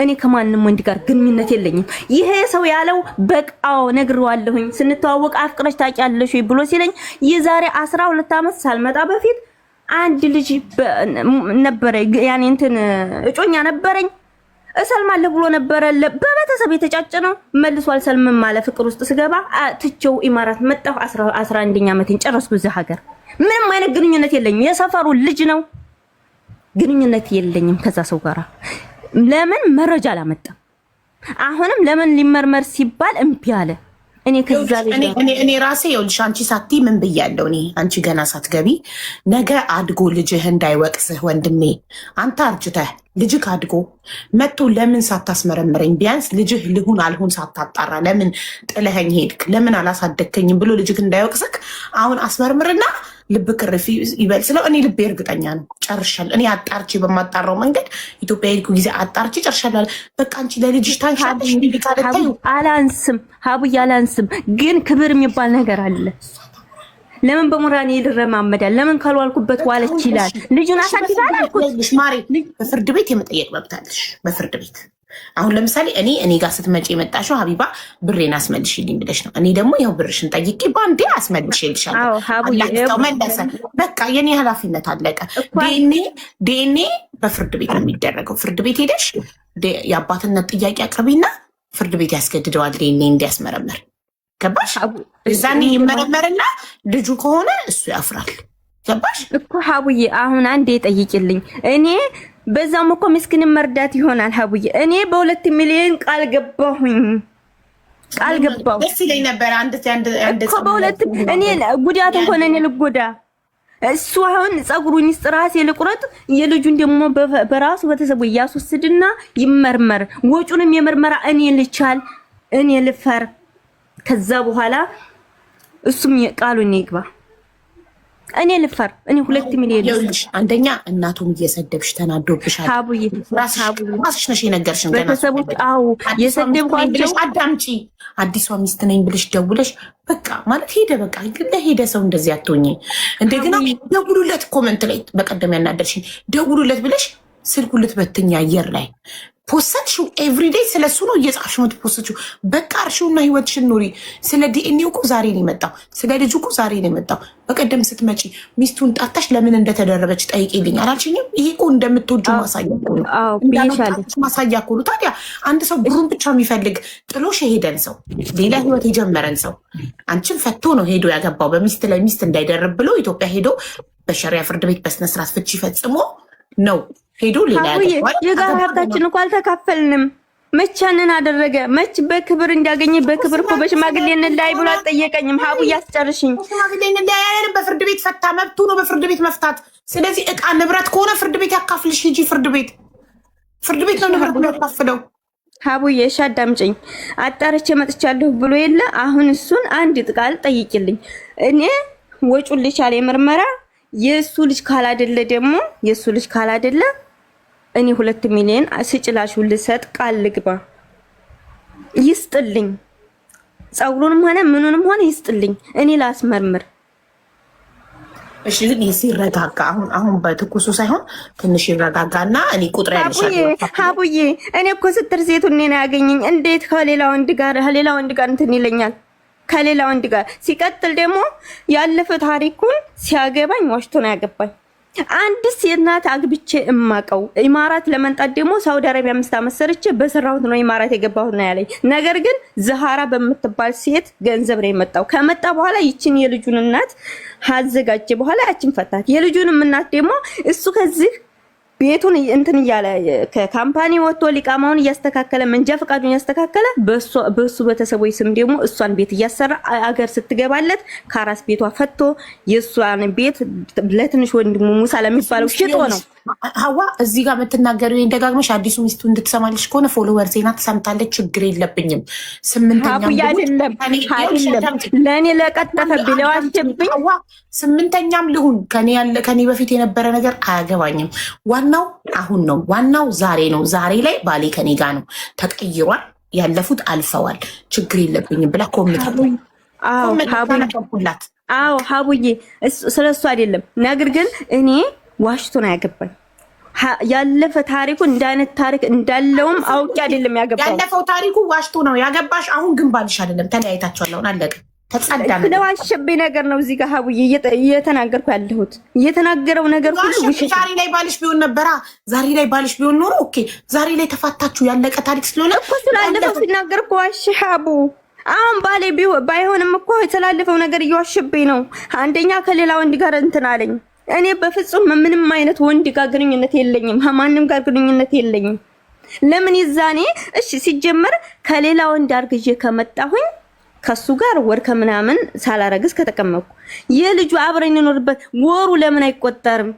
እኔ ከማንም ወንድ ጋር ግንኙነት የለኝም። ይሄ ሰው ያለው በቃው ነግሬዋለሁኝ። ስንተዋወቅ አፍቅረሽ ታውቂያለሽ ብሎ ሲለኝ የዛሬ 12 ዓመት ሳልመጣ በፊት አንድ ልጅ ነበረ፣ ያኔ እንትን እጮኛ ነበረኝ። እሰልማለሁ ብሎ ነበረ። በቤተሰብ የተጫጨነው መልሶ አልሰልምም ማለት ፍቅር ውስጥ ስገባ ትቼው ኢማራት መጣሁ። 11ኛ ዓመቴን ጨረስኩ እዛ ሀገር። ምንም አይነት ግንኙነት የለኝም። የሰፈሩ ልጅ ነው። ግንኙነት የለኝም ከዛ ሰው ጋራ። ለምን መረጃ አላመጣም? አሁንም ለምን ሊመርመር ሲባል እምቢ አለ። እኔ ራሴ ይኸውልሽ አንቺ ሳቲ ምን ብያለሁ? እኔ አንቺ ገና ሳትገቢ ነገ አድጎ ልጅህ እንዳይወቅስህ ወንድሜ፣ አንተ አርጅተህ ልጅህ አድጎ መጥቶ ለምን ሳታስመረምረኝ ቢያንስ ልጅህ ልሁን አልሁን ሳታጣራ ለምን ጥለኸኝ ሄድክ፣ ለምን አላሳደግከኝም ብሎ ልጅህ እንዳይወቅስክ አሁን አስመርምርና ልብ ክርፍ ይበል ስለው እኔ ልቤ እርግጠኛ ነው ጨርሻለሁ። እኔ አጣርቼ በማጣራው መንገድ ኢትዮጵያ ሄድኩ ጊዜ አጣርቼ ጨርሻለሁ። በቃ አንቺ ለልጅሽ ታንሻለሽ። አላንስም ሀቡዬ አላንስም፣ ግን ክብር የሚባል ነገር አለ። ለምን በሙራኔ ይልረማመዳል? ለምን ካልዋልኩበት ዋለች ይላል። ልጁን አሳድጋለሁ አልኩት። ማሪ በፍርድ ቤት የመጠየቅ መብት አለሽ። በፍርድ ቤት አሁን ለምሳሌ እኔ ጋር ስትመጪ የመጣሽው ሀቢባ ብሬን አስመልሽልኝ ብለሽ ነው። እኔ ደግሞ ያው ብርሽን ጠይቄ ባንዴ አስመልሽልሻለሁ። አላስተው መለሰ። በቃ የኔ ኃላፊነት አለቀ። ዲኤንኤ በፍርድ ቤት ነው የሚደረገው። ፍርድ ቤት ሄደሽ የአባትነት ጥያቄ አቅርቢና ፍርድ ቤት ያስገድደዋል ዲኤንኤ እንዲያስመረምር። ገባሽ? እዛኔ ይመረመርና ልጁ ከሆነ እሱ ያፍራል። ገባሽ እኮ ሀቡዬ። አሁን አንዴ ጠይቂልኝ። እኔ በዛም እኮ ምስኪን መርዳት ይሆናል ሀቡዬ። እኔ በ2 ሚሊዮን ቃል ገባሁኝ። ደስ ይለኝ ነበር። አንድ እኮ በ2 እኔ ጉዳት እንኳን እኔ ልጎዳ፣ እሱ አሁን ጸጉሩን ይስጥ፣ ራሴ ልቁረጥ፣ የልጁን ደግሞ በራሱ ቤተሰቡ እያስወስድና ይመርመር። ወጩንም የምርመራ እኔ ልቻል፣ እኔ ልፈር። ከዛ በኋላ እሱም ቃሉን ይግባ። እኔ ልፈር። እኔ 2 ሚሊዮን ይኸውልሽ፣ አንደኛ እናቱን እየሰደብሽ ተናዶብሻል። ሀቡዬ ራስሽ ነሽ የነገርሽን። ቤተሰቦች አዎ የሰደብኳቸው። አዳምጪ። አዲሷ ሚስት ነኝ ብለሽ ደውለሽ በቃ ማለት ሄደ። በቃ ለሄደ ሰው እንደዚህ አትሆኚ። እንደገና ደውሉለት፣ ኮመንት ላይ በቀደም ያናደርሽኝ ደውሉለት ብለሽ ስልኩ ልትበትኝ አየር ላይ ፖስትሽው ኤቭሪዴይ ስለሱ ነው እየጻፍሽ ነው ፖስትሽው። በቃ እርሺውና ህይወትሽን ኑሪ። ስለ ዲኤንኤው እኮ ዛሬ ነው የመጣው፣ ስለ ልጁ እኮ ዛሬ ነው የመጣው። በቀደም ስትመጪ ሚስቱን ጣጣሽ ለምን እንደተደረበች ጠይቂልኝ አላልሽኝም? ይሄ እኮ እንደምትወጁ ማሳያ እኮ ነው፣ እንዳልወጣች ማሳያ እኮ ነው። ታዲያ አንድ ሰው ብሩን ብቻ የሚፈልግ ጥሎሽ የሄደን ሰው፣ ሌላ ህይወት የጀመረን ሰው አንቺን ፈቶ ነው ሄዶ ያገባው። በሚስት ላይ ሚስት እንዳይደርብ ብሎ ኢትዮጵያ ሄዶ በሸሪያ ፍርድ ቤት በስነስርዓት ፍቺ ፈጽሞ ነው ሄዶ ሌላ ያገባል። የጋራ ሀብታችን እኮ አልተካፈልንም። መቻንን አደረገ። መች በክብር እንዲያገኝ በክብር እኮ በሽማግሌ እንላይ ብሎ አልጠየቀኝም። ሀቡ እያስጨርሽኝ። ሽማግሌ እንላይ ያለን በፍርድ ቤት ፈታ፣ መብቱ ነው በፍርድ ቤት መፍታት። ስለዚህ እቃ ንብረት ከሆነ ፍርድ ቤት ያካፍልሽ ሂጂ። ፍርድ ቤት ነው ንብረት ያካፍለው። ሀቡዬ እሺ አዳምጪኝ። አጣርቼ መጥቻለሁ ብሎ የለ አሁን እሱን አንድ ቃል ጠይቂልኝ። እኔ ወጩን ልቻል የምርመራ የሱ ልጅ ካላደለ እኔ 2 ሚሊዮን ስጭላሹ ልሰጥ ቃል ልግባ። ይስጥልኝ፣ ጸጉሩንም ሆነ ምኑንም ሆነ ይስጥልኝ፣ እኔ ላስመርምር። እሺ ግን ሲረጋጋ አሁን በትኩሱ ሳይሆን ትንሽ ይረጋጋና እኔ ቁጥር ያለሻል። ሀቡዬ እኔ እኮ ስትር ሴቱ እኔ ነው ያገኘኝ። እንዴት ከሌላ ወንድ ጋር እንትን ይለኛል? ከሌላ ወንድ ጋር ሲቀጥል ደግሞ ያለፈ ታሪኩን ሲያገባኝ ዋሽቶ ነው ያገባኝ። አንድ ሴት ናት አግብቼ እማቀው። ኢማራት ለመንጣት ደግሞ ሳውዲ አረቢያ 5 ዓመት ሰርቼ በሰራሁት ነው ኢማራት የገባሁት ነው ያለኝ። ነገር ግን ዘሃራ በምትባል ሴት ገንዘብ ነው የመጣው። ከመጣ በኋላ ይችን የልጁን እናት አዘጋጀ በኋላ ያችን ፈታት። የልጁንም እናት ደግሞ እሱ ከዚህ ቤቱን እንትን እያለ ከካምፓኒ ወጥቶ ሊቃማውን እያስተካከለ መንጃ ፈቃዱን እያስተካከለ በሱ ቤተሰቦች ስም ደግሞ እሷን ቤት እያሰራ አገር ስትገባለት ከአራስ ቤቷ ፈቶ የሷን ቤት ለትንሽ ወንድሙ ሙሳ ለሚባለው ሽጦ ነው። ሀዋ እዚህ ጋር የምትናገሪው ይሄን ደጋግመሽ አዲሱ ሚስቱ እንድትሰማልሽ ከሆነ ፎሎወር ዜና ትሰምታለች፣ ችግር የለብኝም። ለእኔ ለቀጠፈ ቢለዋሽብኝ ስምንተኛም ልሁን ከኔ በፊት የነበረ ነገር አያገባኝም። ዋናው አሁን ነው፣ ዋናው ዛሬ ነው። ዛሬ ላይ ባሌ ከኔ ጋር ነው፣ ተቀይሯል፣ ያለፉት አልፈዋል፣ ችግር የለብኝም ብላ ኮምታላት። አዎ ሀቡዬ ስለሱ አይደለም ነገር ግን እኔ ዋሽቶ ነው ያገባኝ። ያለፈ ታሪኩ እንደ አይነት ታሪክ እንዳለውም አውቄ አይደለም ያገባው። ያለፈው ታሪኩ ዋሽቶ ነው ያገባሽ። አሁን ግን ባልሽ አይደለም፣ ተለያይታችኋል። አሁን አለቀ። ተጻዳነ ስለዋሸብኝ ነገር ነው እዚህ ጋር ሀቡዬ እየተናገርኩ ያለሁት። እየተናገረው ነገር ሁሉ ውሸት። ዛሬ ላይ ባልሽ ቢሆን ነበራ፣ ዛሬ ላይ ባልሽ ቢሆን ኖሮ ኦኬ። ዛሬ ላይ ተፋታችሁ፣ ያለቀ ታሪክ ስለሆነ እኮ ስላለፈው ሲናገር እኮ ዋሽ ሀቡ። አሁን ባሌ ባይሆንም እኮ የተላለፈው ነገር እየዋሸብኝ ነው። አንደኛ ከሌላ ወንድ ጋር እንትን አለኝ። እኔ በፍጹም ምንም አይነት ወንድ ጋር ግንኙነት የለኝም፣ ማንንም ጋር ግንኙነት የለኝም። ለምን ይዛኔ እሺ ሲጀመር ከሌላ ወንድ አርግዤ ከመጣሁኝ ከሱ ጋር ወር ከምናምን ሳላረግዝ ከተቀመጥኩ የልጁ አብረን እንኖርበት ወሩ ለምን አይቆጠርም?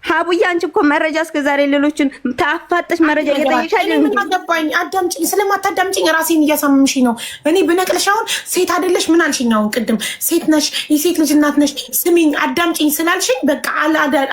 ሀቡዬ አንቺ እኮ መረጃ እስከዛሬ ሌሎችን ታፋጥሽ መረጃ እየጠየቅሻለሁ። ምን አገባኝ? አዳምጪኝ። ስለማታዳምጪኝ ራሴን እያሳመምሽኝ ነው። እኔ ብነቅልሽ አሁን ሴት አይደለሽ ምን አልሽኝ? አሁን ቅድም ሴት ነሽ፣ የሴት ልጅ እናት ነሽ፣ ስሚኝ አዳምጪኝ ስላልሽኝ በቃ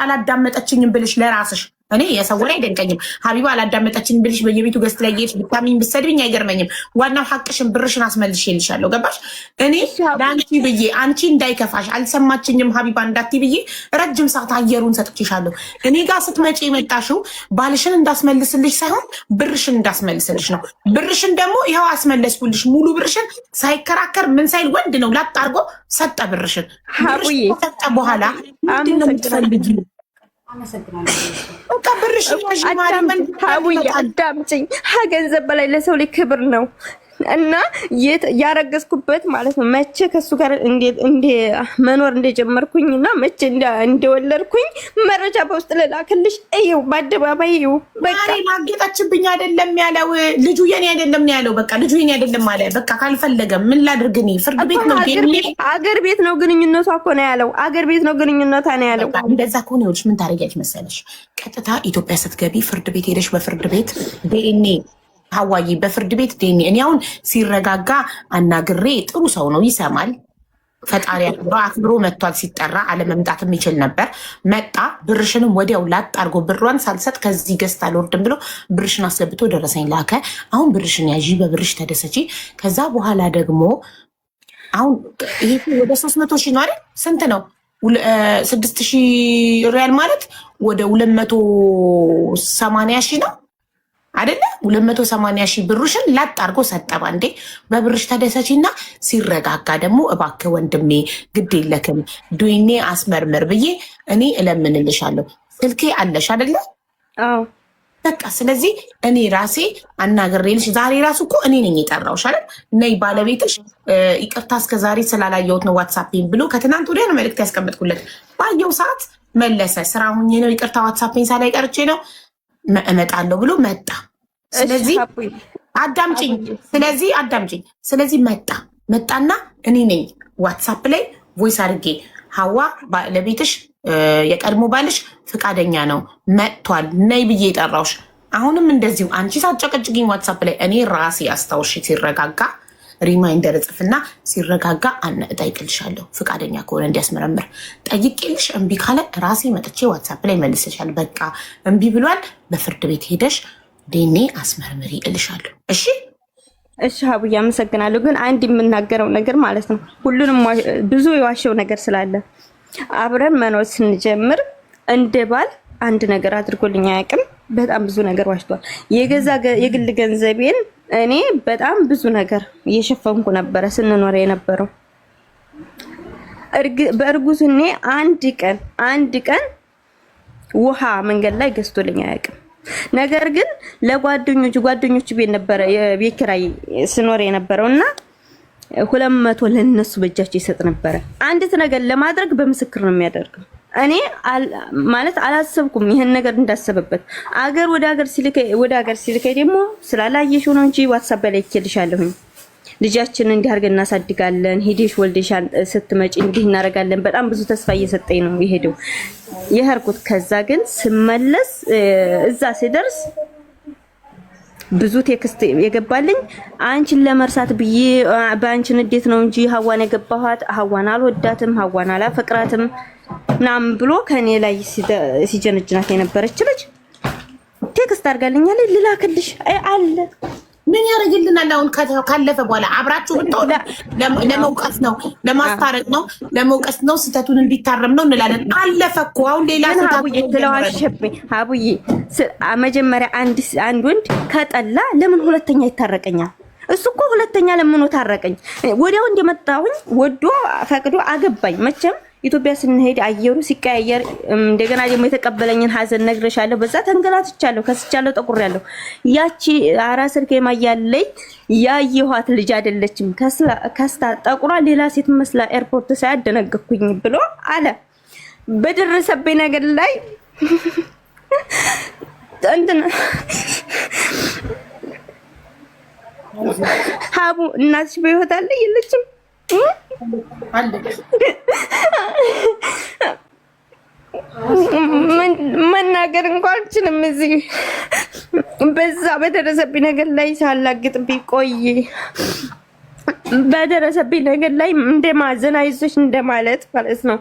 አላዳመጠችኝም ብልሽ ለራስሽ እኔ የሰው ወሬ አይደንቀኝም። ሀቢባ አላዳመጠችኝ ብልሽ በየቤቱ ገዝት ላይ ጌች ብታሚኝ ብሰድብኝ አይገርመኝም። ዋናው ሐቅሽን ብርሽን አስመልሼልሻለሁ። ገባሽ? እኔ ለአንቺ ብዬ አንቺ እንዳይከፋሽ አልሰማችኝም ሀቢባ እንዳትይ ብዬ ረጅም ሰዓት አየሩን ሰጥቼሻለሁ። እኔ ጋር ስትመጪ የመጣሽው ባልሽን እንዳስመልስልሽ ሳይሆን ብርሽን እንዳስመልስልሽ ነው። ብርሽን ደግሞ ይኸው አስመለስኩልሽ። ሙሉ ብርሽን ሳይከራከር ምን ሳይል ወንድ ነው ላጥ አድርጎ ሰጠ ብርሽን። ብርሽን ከሰጠ በኋላ ምንድን ነው የምትፈልጊው? አዳምጪኝ። ገንዘብ በላይ ለሰው ላይ ክብር ነው እና ያረገዝኩበት ማለት ነው። መቼ ከሱ ጋር እንደ መኖር እንደጀመርኩኝ እና መቼ እንደወለድኩኝ መረጃ በውስጥ ልላክልሽ። እዩ በአደባባይ እዩ። በቃ ማጌጣችብኝ አይደለም ያለው ልጁ የኔ አይደለም ያለው። በቃ ልጁ የኔ አይደለም አለ። በቃ ካልፈለገም ምን ላድርግ? እኔ ፍርድ ቤት ነው አገር ቤት ነው ግንኙነቷ እኮ ነው ያለው። አገር ቤት ነው ግንኙነቷ ነው ያለው። እንደዛ ከሆነ ይኸውልሽ ምን ታደርጊያለሽ መሰለሽ? ቀጥታ ኢትዮጵያ ስትገቢ ፍርድ ቤት ሄደሽ በፍርድ ቤት ዲኤንኤ ሀዋይ በፍርድ ቤት ዲኤንኤ እኔ አሁን ሲረጋጋ አናግሬ ጥሩ ሰው ነው ይሰማል። ፈጣሪ አክብሮ መጥቷል። ሲጠራ አለመምጣትም ይችል ነበር። መጣ። ብርሽንም ወዲያው ላጥ አድርጎ ብሯን ሳልሰጥ ከዚህ ገዝታ አልወርድም ብሎ ብርሽን አስገብቶ ደረሰኝ ላከ። አሁን ብርሽን ያዢ፣ በብርሽ ተደሰቺ። ከዛ በኋላ ደግሞ አሁን ይሄ ወደ 300,000 ነው አይደል? ስንት ነው? 6,000 ሪያል ማለት ወደ 280,000 ነው አይደለ? 280,000 ብሩሽን ላጥ አድርጎ ሰጠባ። እንዴ በብርሽ ተደሰቺና ሲረጋጋ ደግሞ እባክህ ወንድሜ ግድ የለክም ዱይኔ አስመርምር ብዬ እኔ እለምንልሻለሁ። ስልኬ አለሽ አይደለ? አዎ በቃ ስለዚህ እኔ ራሴ አናግሬልሽ። ዛሬ ራሱ እኮ እኔ ነኝ የጠራሁሽ አይደል? ነይ ባለቤትሽ ይቅርታ እስከዛሬ ስላላየሁት ነው ዋትሳፔን ብሎ ከትናንት ወዲያ ነው መልዕክት ያስቀመጥኩለት። ባየው ሰዓት መለሰ። ስራ ሁኜ ነው ይቅርታ ዋትሳፔን ሳላይ ቀርቼ ነው እመጣለሁ ብሎ መጣ። ስለዚህ አዳምጪኝ። ስለዚህ መጣና እኔ ነኝ ዋትሳፕ ላይ ቮይስ አድርጌ ሀዋ ባለቤትሽ የቀድሞ ባልሽ ፍቃደኛ ነው መጥቷል ነይ ብዬ የጠራውሽ። አሁንም እንደዚሁ አንቺ ሳትጨቀጭቅኝ ዋትሳፕ ላይ እኔ ራሴ አስታውሽ ሲረጋጋ ሪማይንደር ጽፍና ሲረጋጋ እጠይቅልሻለሁ። ፍቃደኛ ከሆነ እንዲያስመረምር ጠይቄልሽ እምቢ ካለ ራሴ መጥቼ ዋትሳፕ ላይ መልስሻል። በቃ እምቢ ብሏል፣ በፍርድ ቤት ሄደሽ ዲኤንኤ አስመርምሪ እልሻለሁ። እሺ ሀቡዬ አመሰግናለሁ። ግን አንድ የምናገረው ነገር ማለት ነው ሁሉንም ብዙ የዋሸው ነገር ስላለ አብረን መኖር ስንጀምር እንደ ባል አንድ ነገር አድርጎልኝ አያውቅም። በጣም ብዙ ነገር ዋሽቷል። የግል ገንዘቤን እኔ በጣም ብዙ ነገር እየሸፈንኩ ነበረ ስንኖር የነበረው። በእርጉዝኔ አንድ ቀን ውሃ መንገድ ላይ ገዝቶልኝ አያውቅም። ነገር ግን ለጓደኞቹ ቤት ነበረ የቤት ኪራይ ስኖር የነበረውና 200 ለነሱ በእጃቸው ይሰጥ ነበረ። አንዲት ነገር ለማድረግ በምስክር ነው የሚያደርገው። እኔ ማለት አላሰብኩም ይሄን ነገር እንዳሰበበት። ወደ ሀገር ሲልከኝ ደግሞ ስላላየሽው ነው እንጂ ዋትስአፕ ላይ ልኬልሻለሁኝ። ልጃችንን እንዲህ አድርገን እናሳድጋለን፣ ሄደሽ ወልደሻል፣ ስትመጪ እንዲህ እናደርጋለን። በጣም ብዙ ተስፋ እየሰጠኝ ነው የሄደው የሄድኩት። ከዛ ግን ስመለስ እዛ ሲደርስ ብዙ ቴክስት የገባልኝ አንቺን ለመርሳት ብዬ በአንቺን እንዴት ነው እንጂ ሀዋን የገባኋት ሀዋን አልወዳትም፣ ሀዋን አላፈቅራትም ምናምን ብሎ ከኔ ላይ ሲጀነጅናት የነበረች ልጅ ቴክስት አድርጋልኛለች። ልላክልሽ አለ ምን ያደርግልናል? አሁን ካለፈ በኋላ አብራችሁ ብትሆኑ ለመውቀስ ነው፣ ለማስታረቅ ነው፣ ለመውቀስ ነው፣ ስህተቱን እንዲታረም ነው እንላለን። አለፈ እኮ አሁን ሌላ ሀቡዬ መጀመሪያ አንድ ወንድ ከጠላ ለምን ሁለተኛ ይታረቀኛል? እሱ እኮ ሁለተኛ ለምኖ ታረቀኝ። ወዲያው እንደመጣሁኝ ወዶ ፈቅዶ አገባኝ። መቼም ኢትዮጵያ ስንሄድ አየሩ ሲቀያየር እንደገና ደግሞ የተቀበለኝን ሀዘን ነግሬሻለሁ። በዛ ተንገላትቻለሁ፣ ከስቻለሁ፣ ጠቁሬያለሁ። ያቺ አራስ ስልክ የማያለኝ ያየኋት ልጅ አይደለችም። ከስታ ጠቁራ ሌላ ሴት መስላ ኤርፖርት ሳያደነገኩኝ ብሎ አለ። በደረሰብኝ ነገር ላይ እንትን ሀቡ እናትሽ በህይወት አለ የለችም? መናገር እንኳን አልችልም። እዚህ በዛ በደረሰብኝ ነገር ላይ ሳላግጥብኝ ቆይ በደረሰብኝ ነገር ላይ እንደማዘን አይዞሽ እንደማለት ማለት ነው።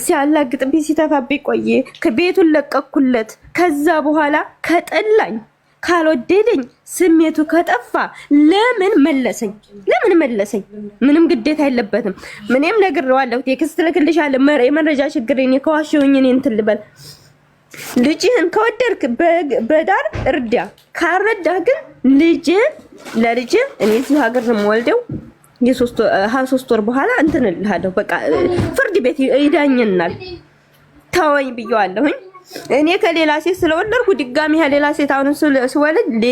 ሲያላግጥብኝ ሲተፋብኝ ቆይ ከቤቱን ለቀኩለት። ከዛ በኋላ ከጠላኝ ካልወደደኝ ስሜቱ ከጠፋ ለምን መለሰኝ? ምንም ግዴታ የለበትም። ምንም ነግሬዋለሁ። ቴክስት ልክልሻለሁ። የመረጃ ችግር እኔ ከዋሸሁኝ እኔ እንትን ልበል። ልጅህን ከወደድክ በዳር እርዳ፣ ካረዳ ግን ለልጅ እኔ እዚህ ሀገር ነው የምወልደው። የ3 ወር በኋላ እንትን እልሃለሁ። በቃ ፍርድ ቤት ይዳኘናል። ተወኝ ብየዋለሁኝ። እኔ ከሌላ ሴት ስለወለድኩ ድጋሚ ሌላ ሴት አሁን ስወልድ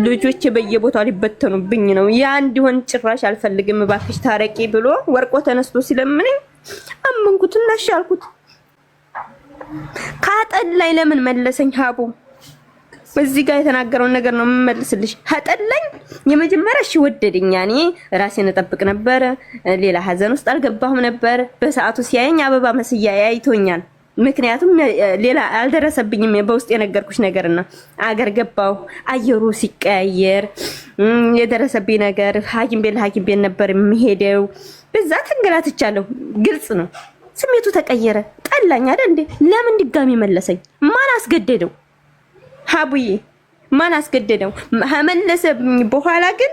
ልጆች በየቦታው ሊበተኑብኝ ነው። ያ እንዲሆን ጭራሽ አልፈልግም። እባክሽ ታረቂ ብሎ ወርቆ ተነስቶ ሲለምነኝ አመንኩትና እሺ አልኩት። ካጠላኝ ለምን መለሰኝ? ሀቡ እዚህ ጋር የተናገረውን ነገር ነው የምመልስልሽ። ከጠላኝ የመጀመሪያ እሺ ወደደኝ። ያኔ ራሴን እጠብቅ ነበር። ሌላ ሀዘን ውስጥ አልገባሁም ነበር። በሰዓቱ ሲያየኝ አበባ መስያ ያይቶኛል። ምክንያቱም ሌላ አልደረሰብኝም። በውስጥ የነገርኩሽ ነገርና አገር ገባሁ። አየሩ ሲቀያየር የደረሰብኝ ነገር ሐኪም ቤት ነበር የሚሄደው። በዛ ተንገላትቻለሁ። ግልጽ ነው። ስሜቱ ተቀየረ። ጠላኝ አይደል እንዴ? ለምን ድጋሚ መለሰኝ? ማን አስገደደው? ሀቡዬ ማን አስገደደው? ከመለሰብኝ በኋላ ግን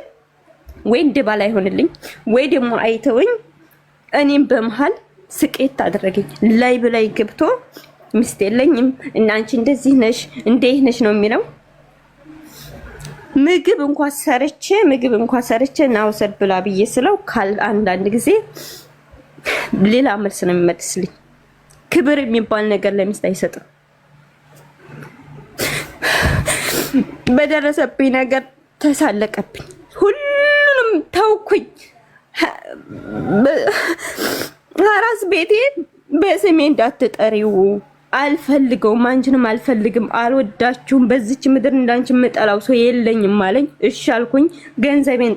ወይ እንደባላ ይሆንልኝ ወይ ደግሞ አይተውኝ እኔም በመሃል ስቄት አደረገኝ። ላይ ገብቶ ሚስት የለኝም እና አንቺ እንደዚህ ነሽ እንዴት ነሽ ነው የሚለው። ምግብ እንኳን ሰርቼ ናውሰድ ብላ ብዬ ስለው አንዳንድ ጊዜ ሌላ መልስ ነው የሚመልስልኝ። ክብር የሚባል ነገር ለሚስት አይሰጥም። በደረሰብኝ ነገር ተሳለቀብኝ። ሁሉንም ተውኩኝ። አራስ ቤቴ በስሜ እንዳትጠሪው አልፈልገውም፣ አንቺንም አልፈልግም፣ አልወዳችሁም፣ በዚች ምድር እንዳንቺ የምጠላው ሰው የለኝም አለኝ። እሺ አልኩኝ። ገንዘቤን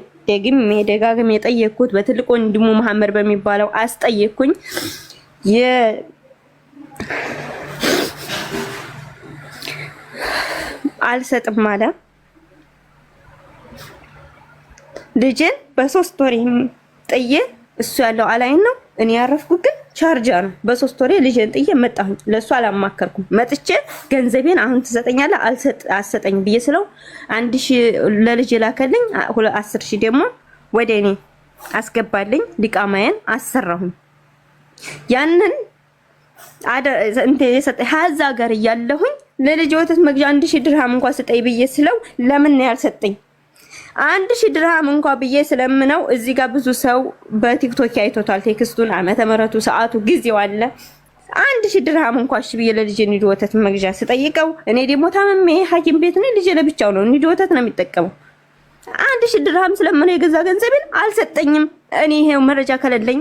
ደጋግሜ የጠየቅኩት በትልቅ ወንድሙ መሐመድ በሚባለው አስጠየቅኩኝ። አልሰጥም አለ። ልጅን በ3 ወር ጥዬ እሱ ያለው አላይን ነው እኔ ያረፍኩ ግን ቻርጃ ነው። በ3 ወር ልጅን ጥዬ መጣሁ። ለሱ አላማከርኩም። መጥቼ ገንዘቤን አሁን ትሰጠኛለህ አልሰጠኝ ብዬ ስለው 1000 ለልጅ ላከልኝ፣ 10000 ደግሞ ወደ እኔ አስገባልኝ። ሊቃማዬን አሰራሁኝ። ያንን እንደ የሰጠ ሀዛ ጋር እያለሁኝ ለልጅ ወተት መግዣ 1000 ድርሃም እንኳን ስጠይ ብዬ ስለው ለምን ነው ያልሰጠኝ? 1000 ድርሃም እንኳን ብዬ ስለምነው እዚህ ጋር ብዙ ሰው በቲክቶክ አይቶታል። ቴክስቱን ዓመተ ምህረቱ ሰዓቱ ጊዜው አለ 1000 ድርሃም እንኳን እሺ ብዬ ለልጄ ኒዶ ወተት መግዣ ስጠይቀው እኔ ደግሞ ታመሜ ሐኪም ቤት ነኝ ልጄ ለብቻው ነው ኒዶ ወተት ነው የሚጠቀመው 1000 ድርሃም ስለምን የገዛ ገንዘቤን አልሰጠኝም። እኔ ይሄው መረጃ ከሌለኝ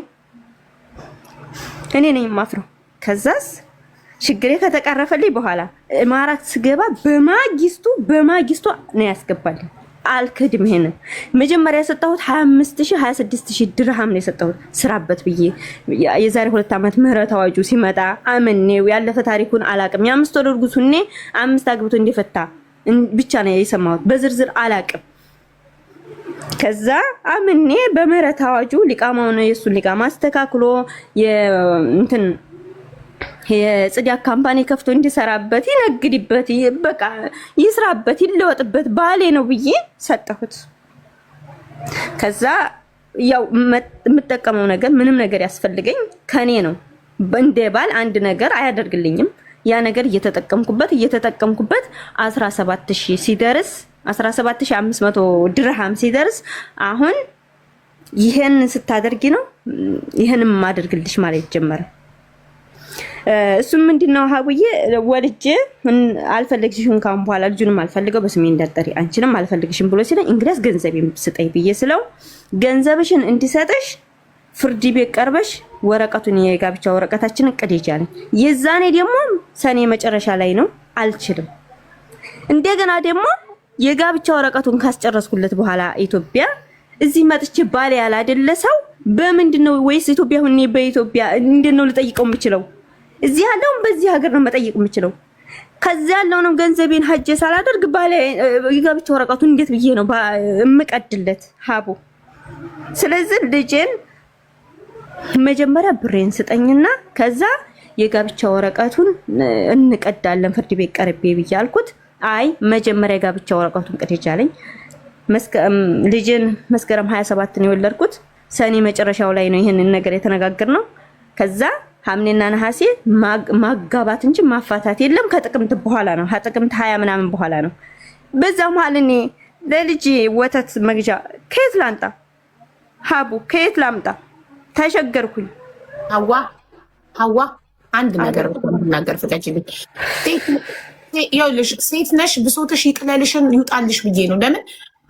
እኔ ነኝ ማፍረው። ከዛስ ችግሬ ከተቀረፈልኝ በኋላ ኢማራት ስገባ በማግስቱ ነው ያስገባልኝ። አልከድም። ይሄን መጀመሪያ የሰጣሁት 25000 26000 ድርሃም ነው የሰጣሁት ስራበት ብዬ የዛሬ 2 አመት ምህረት አዋጁ ሲመጣ አምኔው ያለፈ ታሪኩን አላቅም። የ5 ወር እርጉዝ ሁኔ 5 አግብቶ እንደፈታ ብቻ ነው የሰማሁት በዝርዝር አላቅም። ከዛ አምኔ በምህረት አዋጁ ሊቃማው ነው የሱን ሊቃማ አስተካክሎ የእንትን የጽዳት ካምፓኒ ከፍቶ እንዲሰራበት ይነግድበት በቃ ይስራበት ይለወጥበት ባሌ ነው ብዬ ሰጠሁት። ከዛ ያው የምጠቀመው ነገር ምንም ነገር ያስፈልገኝ ከኔ ነው። እንደ ባል አንድ ነገር አያደርግልኝም። ያ ነገር እየተጠቀምኩበት 17000 ሲደርስ 17500 ድርሃም ሲደርስ አሁን ይሄን ስታደርጊ ነው ይሄንም ማደርግልሽ ማለት ጀመረ። እሱም ምንድነው ሀቡዬ ወልጄ አልፈልግሽም ካሁን በኋላ ልጁንም አልፈልገው በስሜ እንዳጠሪ አንቺንም አልፈልግሽም ብሎ ሲለኝ እንግዲያስ ገንዘቤን ስጠኝ ብዬ ስለው ገንዘብሽን እንዲሰጥሽ ፍርድ ቤት ቀርበሽ ወረቀቱን የጋብቻ ወረቀታችንን ቅደጂ አለኝ። የዛኔ ደግሞ ሰኔ መጨረሻ ላይ ነው አልችልም። እንደገና ደግሞ የጋብቻ ወረቀቱን ካስጨረስኩለት በኋላ ኢትዮጵያ እዚህ መጥቼ ባሌ ያለ አይደለ ሰው በምንድነው ወይስ ኢትዮጵያ ሁኔ በኢትዮጵያ እንደነው ልጠይቀው የምችለው? እዚህ ያለውን በዚህ ሀገር ነው መጠየቅ የምችለው። ከዛ ያለውንም ገንዘቤን ሀጀ ሳላደርግ ባለ የጋብቻ ወረቀቱን እንዴት ብዬ ነው እምቀድለት ሀቡ? ስለዚህ ልጄን መጀመሪያ ብሬን ስጠኝና ከዛ የጋብቻ ወረቀቱን እንቀዳለን ፍርድ ቤት ቀርቤ ብያልኩት። አይ መጀመሪያ የጋብቻ ወረቀቱን ቅደጃለኝ። ልጄን መስከረም 27 ነው የወለድኩት። ሰኔ መጨረሻው ላይ ነው ይሄንን ነገር የተነጋገርነው። ከዛ ሐምሌና ነሐሴ ማጋባት እንጂ ማፋታት የለም። ከጥቅምት በኋላ ነው ከጥቅምት 20 ምናምን በኋላ ነው። በዛ መሀል እኔ ለልጄ ወተት መግዣ ከየት ላምጣ ሀቡ? ከየት ላምጣ? ተሸገርኩኝ። ሀዋ አንድ ነገር ፍቀጅልኝ። ይኸውልሽ ሴት ነሽ፣ ብሶትሽ ይቅለልሽን ይውጣልሽ ብዬ ነው። ለምን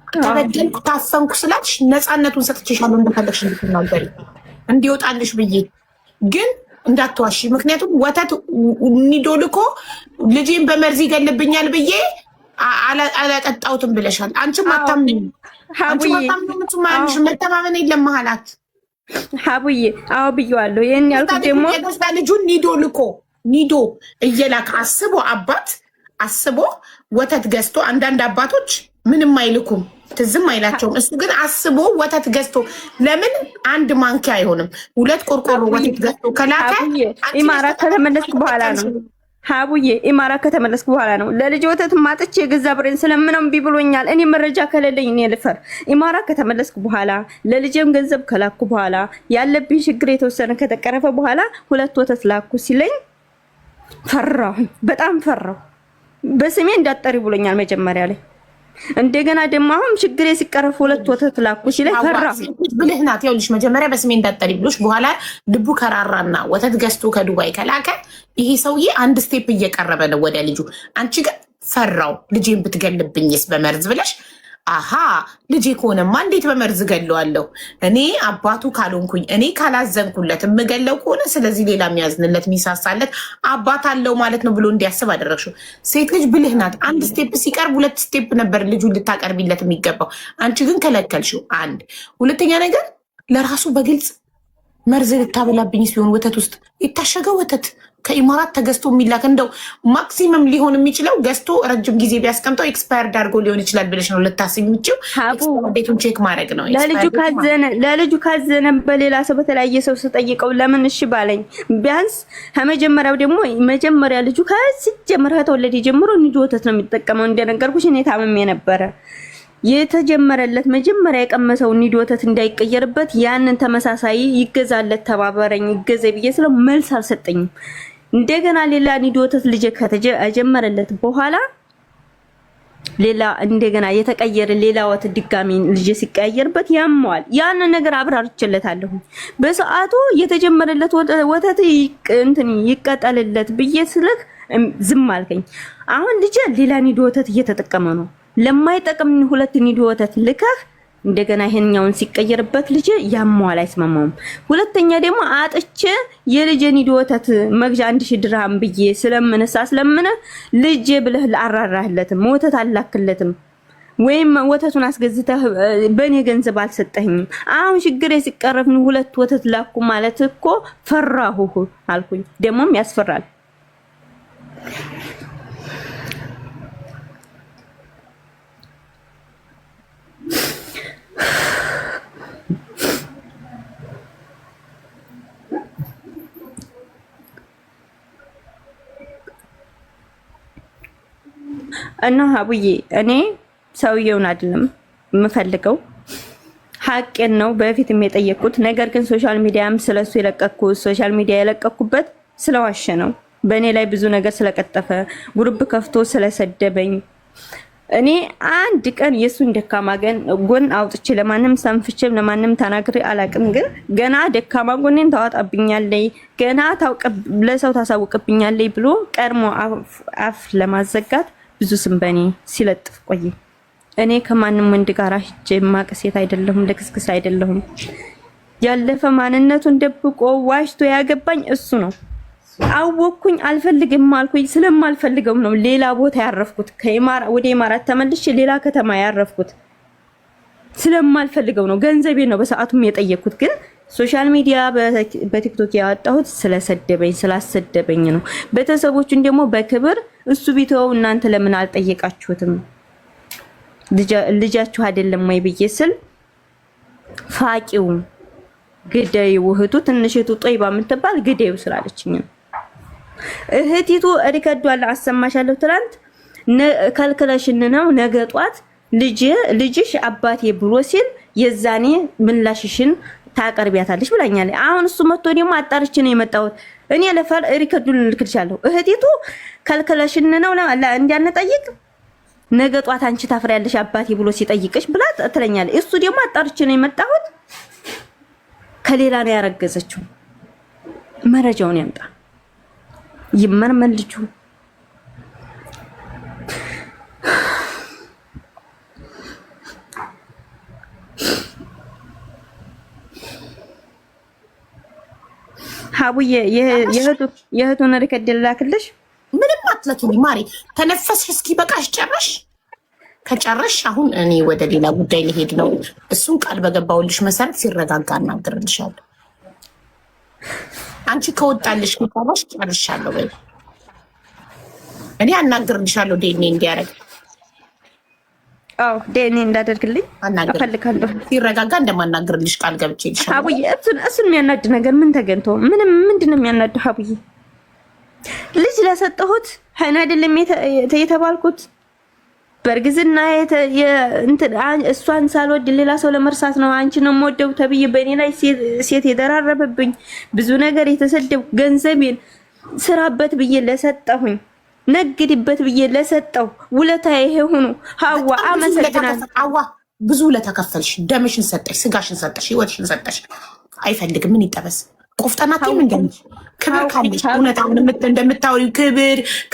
ተበደልኩ ታፈንኩ ስላልሽ ነፃነቱን ሰጥቼሻለሁ እንደፈለግሽ እንድትናገሪ እንዲወጣልሽ ብዬ ግን እንዳትዋሺ። ምክንያቱም ወተት ኒዶ ልኮ ልጄን በመርዝ ይገልብኛል ብዬ አላጠጣሁትም ብለሻል። አንቺም አታምኚም። መተማመን የለም መሀላት ሀቡዬ። አዎ ብዬዋለሁ። ይሄን ያልኩት ደግሞ ልጁን ኒዶ እየላክ አባት አስቦ ወተት ገዝቶ አንዳንድ አባቶች ምንም አይልኩም ትዝም አይላቸውም። እሱ ግን አስቦ ወተት ገዝቶ ለምን አንድ ማንኪያ አይሆንም 2 ቆርቆሮ ወተት ገዝቶ ከላከ ኢማራት ከተመለስኩ በኋላ ነው ሀቡዬ። ኢማራት ከተመለስኩ በኋላ ነው ለልጅ ወተት ማጥቼ የገዛ ብሬን ስለምንም ቢብሎኛል። እኔ መረጃ ከሌለኝ እኔ ልፈር። ኢማራት ከተመለስኩ በኋላ ለልጄም ገንዘብ ከላኩ በኋላ ያለብኝ ችግር የተወሰነ ከተቀረፈ በኋላ 2 ወተት ላኩ ሲለኝ ፈራሁ፣ በጣም ፈራሁ። በስሜ እንዳጠሪ ብሎኛል መጀመሪያ ላይ። እንደገና ደግሞ አሁን ችግሬ ሲቀረፍ 2 ወተት ላኩ ሲለኝ ፈራሁ። ብልህ ናት። ይኸውልሽ መጀመሪያ በስሜ እንዳጠሪ ብሎሽ በኋላ ልቡ ከራራና ወተት ገዝቶ ከዱባይ ከላከ ይሄ ሰውዬ አንድ ስቴፕ እየቀረበ ነው ወደ ልጁ። አንቺ ግን ፈራው ልጄን ብትገልብኝስ በመርዝ ብለሽ አሃ ልጄ ከሆነማ እንዴት በመርዝ ገለዋለሁ? እኔ አባቱ ካልሆንኩኝ እኔ ካላዘንኩለት የምገለው ከሆነ ስለዚህ ሌላ የሚያዝንለት የሚሳሳለት አባት አለው ማለት ነው ብሎ እንዲያስብ አደረግሽው። ሴት ልጅ ብልህ ናት። አንድ ስቴፕ ሲቀርብ 2 ስቴፕ ነበር ልጁን ልታቀርቢለት የሚገባው። አንቺ ግን ከለከልሽው። አንድ ሁለተኛ ነገር ለራሱ በግልጽ መርዝ ልታበላብኝ ሲሆን ወተት ውስጥ የታሸገ ወተት ከኢማራት ተገዝቶ የሚላክ እንደው ማክሲመም ሊሆን የሚችለው ገዝቶ ረጅም ጊዜ ቢያስቀምጠው ኤክስፓየርድ አድርጎ ሊሆን ይችላል ብለሽ ነው ልታስብ የሚችለው። ቤቱን ቼክ ማድረግ ነው። ለልጁ ካዘነ በሌላ ሰው በተለያየ ሰው ስጠይቀው ለምን እሺ ባለኝ። ቢያንስ ከመጀመሪያው ደግሞ መጀመሪያ ልጁ ከተወለደ ጀምሮ ኒዶ ወተት ነው የሚጠቀመው። እንደነገርኩሽ እኔ ታምሜ ነበረ። የተጀመረለት መጀመሪያ የቀመሰው ኒዶ ወተት እንዳይቀየርበት ያንን ተመሳሳይ ይገዛለት ተባበረኝ ይገዘ ብዬ ስለው መልስ አልሰጠኝም። እንደገና ሌላ ኒዶ ወተት ልጅ ከተጀመረለት በኋላ ሌላ እንደገና የተቀየረ ሌላ ወተት ድጋሚ ልጅ ሲቀየርበት ያመዋል። ያን ነገር አብራርችለታለሁ። በሰዓቱ የተጀመረለት ወተት እንትን ይቀጠልለት ብዬ ስልክ ዝም አልከኝ። አሁን ልጅ ሌላ ኒዶ ወተት እየተጠቀመ ነው። ለማይጠቅም 2 ኒዶ ወተት ልከህ እንደገና ይሄንኛውን ሲቀየርበት ልጅ ያመዋል፣ አይስማማውም። ሁለተኛ ደግሞ አጥቼ የልጅ ኒዶ ወተት መግዣ 1000 ድርሃም ብዬ ስለምን ልጅ ብለህ አራራህለትም ወተት አላክለትም ወይም ወተቱን አስገዝተህ በኔ ገንዘብ አልሰጠኝም። አሁን ችግሬ ሲቀረፍ 2 ወተት ላኩ ማለት እኮ ፈራሁ አልኩኝ። ደግሞም ያስፈራል። እና አቡዬ እኔ ሰውየውን አይደለም የምፈልገው ሀቄን ነው በፊትም የጠየቅኩት። ነገር ግን ሶሻል ሚዲያም ስለሱ የለቀኩት ሶሻል ሚዲያ የለቀኩበት ስለዋሸ ነው። በእኔ ላይ ብዙ ነገር ስለቀጠፈ ጉርብ ከፍቶ ስለሰደበኝ እኔ አንድ ቀን የሱን ደካማ ጎን አውጥቼ ለማንም ሰንፍቼም ለማንም ተናግሬ አላቅም። ግን ገና ደካማ ጎኔን ታወጣብኛለይ ገና ለሰው ታሳውቅብኛለይ ብሎ ቀድሞ አፍ ለማዘጋት ብዙ ስም በኔ ሲለጥፍ ቆይ። እኔ ከማንም ወንድ ጋር ሂጄ ማቀሴት አይደለሁም፣ ለክስክስ አይደለሁም። ያለፈ ማንነቱን ደብቆ ዋሽቶ ያገባኝ እሱ ነው። አወኩኝ አልፈልግም አልኩኝ። ስለማልፈልገው ነው ሌላ ቦታ ያረፍኩት። ወደ ኢማራት ተመልሼ ሌላ ከተማ ያረፍኩት ስለማልፈልገው ነው። ገንዘቤ ነው በሰዓቱም የጠየቅኩት። ግን ሶሻል ሚዲያ በቲክቶክ ያወጣሁት ስለሰደበኝ ስላሰደበኝ ነው። ቤተሰቦቹን ደግሞ በክብር እሱ ቢተው እናንተ ለምን አልጠየቃችሁትም ልጃችሁ አይደለም ወይ ብዬ ስል ፋቂው ግደዩ እህቱ ትንሽቱ ጦይባ የምትባል ግደዩ ስላለችኝ እህቲቱ ሪከርዷል አሰማሻለሁ። ትላንት ከልክለሽን ነው ነገ ጧት ልጅሽ አባቴ ብሎ ሲል የዛኔ ምላሽሽን ታቀርቢያታለሽ ብላኛለች። አሁን እሱ መጥቶ ደግሞ አጣርቼ ነው የመጣሁት። እኔ ለፈር ሪከርዱን ልክልሻለሁ። እህቲቱ ከልክለሽን ነው እንዲያነጠይቅ ነገ ጧት አንቺ ታፍሪያለሽ አባቴ ብሎ ሲጠይቅሽ ብላ ትለኛለች። እሱ ደግሞ አጣርቼ ነው የመጣሁት ከሌላ ነው ያረገዘችው። መረጃውን ያምጣ ይመርመር ልጁ። ሀቡዬ የእህቱን ሪከርድ ላክልሽ። ምንም አትለኪኝ ማሪ፣ ተነፈስሽ እስኪ በቃሽ ጨረሽ። ከጨረሽ አሁን እኔ ወደ ሌላ ጉዳይ ሊሄድ ነው። እሱን ቃል በገባውልሽ መሰረት ሲረጋጋ እናገርልሻለሁ። አንቺ ከወጣልሽ ከጨረሽ ጨርሻለሁ በይ። እኔ አናገርልሻለሁ ዲኤንኤ እንዲያደርግ። አዎ ዲኤንኤ እንዳደርግልኝ እፈልጋለሁ። ሲረጋጋ እንደማናገርልሽ ቃል ገብቼልሻለሁ። ሀቡዬ እሱን የሚያናድ ነገር ምን ተገኝቶ ምንድነው የሚያናድ? ሀቡዬ ልጅ ለሰጠሁት ሀይና አይደለም የተባልኩት በእርግዝና እሷን ሳልወድ ሌላ ሰው ለመርሳት ነው አንቺ ነው የምወደው ተብዬ በእኔ ላይ ሴት የደራረበብኝ ብዙ ነገር የተሰደብ ገንዘቤን ስራበት ብዬ ለሰጠሁኝ ነግድበት ብዬ ለሰጠው ውለታ ይሄ ሆኖ ሀዋ አመሰግናለሁ። ሀዋ ብዙ ለተከፈልሽ ደምሽን ሰጠሽ፣ ስጋሽን ሰጠሽ፣ ህይወትሽን ሰጠሽ። አይፈልግም ምን ይጠበስ ቆፍጠናቴም እንደምት ክብር ካለሽ እውነት አሁን እንደምታወሪው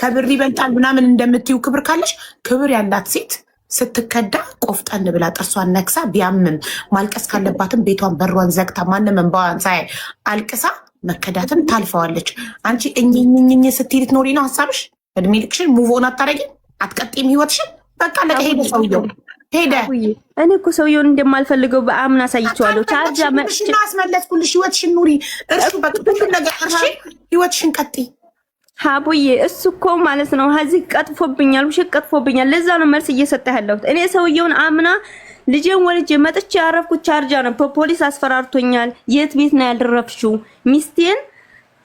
ክብር ይበልጣል ምናምን እንደምትዩ ክብር ካለሽ ክብር ያላት ሴት ስትከዳ ቆፍጠን ብላ ጥርሷን ነክሳ ቢያምም ማልቀስ ካለባትም ቤቷን በሯን ዘግታ ማንም እንባዋን ሳይ አልቅሳ መከዳትን ታልፈዋለች። አንቺ እኝኝኝ ስትይ ልትኖሪ ነው ሀሳብሽ። እድሜ ልክሽን ሙቮን አታረጊም፣ አትቀጥይም ህይወትሽን። በቃ ለሄደ ሰውየው ሄደ። እኔ እኮ ሰውየውን እንደማልፈልገው በአምና አሳይቼዋለሁ። ቻርጃ መጥሽና አስመለስኩልሽ። ህይወትሽን ኑሪ። እርሱ በቃ ሁሉ ነገር እርሺ፣ ህይወትሽን ቀጥይ። ሀቡዬ እሱ እኮ ማለት ነው ሀዚህ ቀጥፎብኛል፣ ውሸት ቀጥፎብኛል። ለዛ ነው መልስ እየሰጠ ያለሁት። እኔ ሰውየውን አምና ልጄን ወልጄ መጥቼ ያረፍኩት ቻርጃ ነው። በፖሊስ አስፈራርቶኛል። የት ቤት ነው ያልረፍሽው? ሚስቴን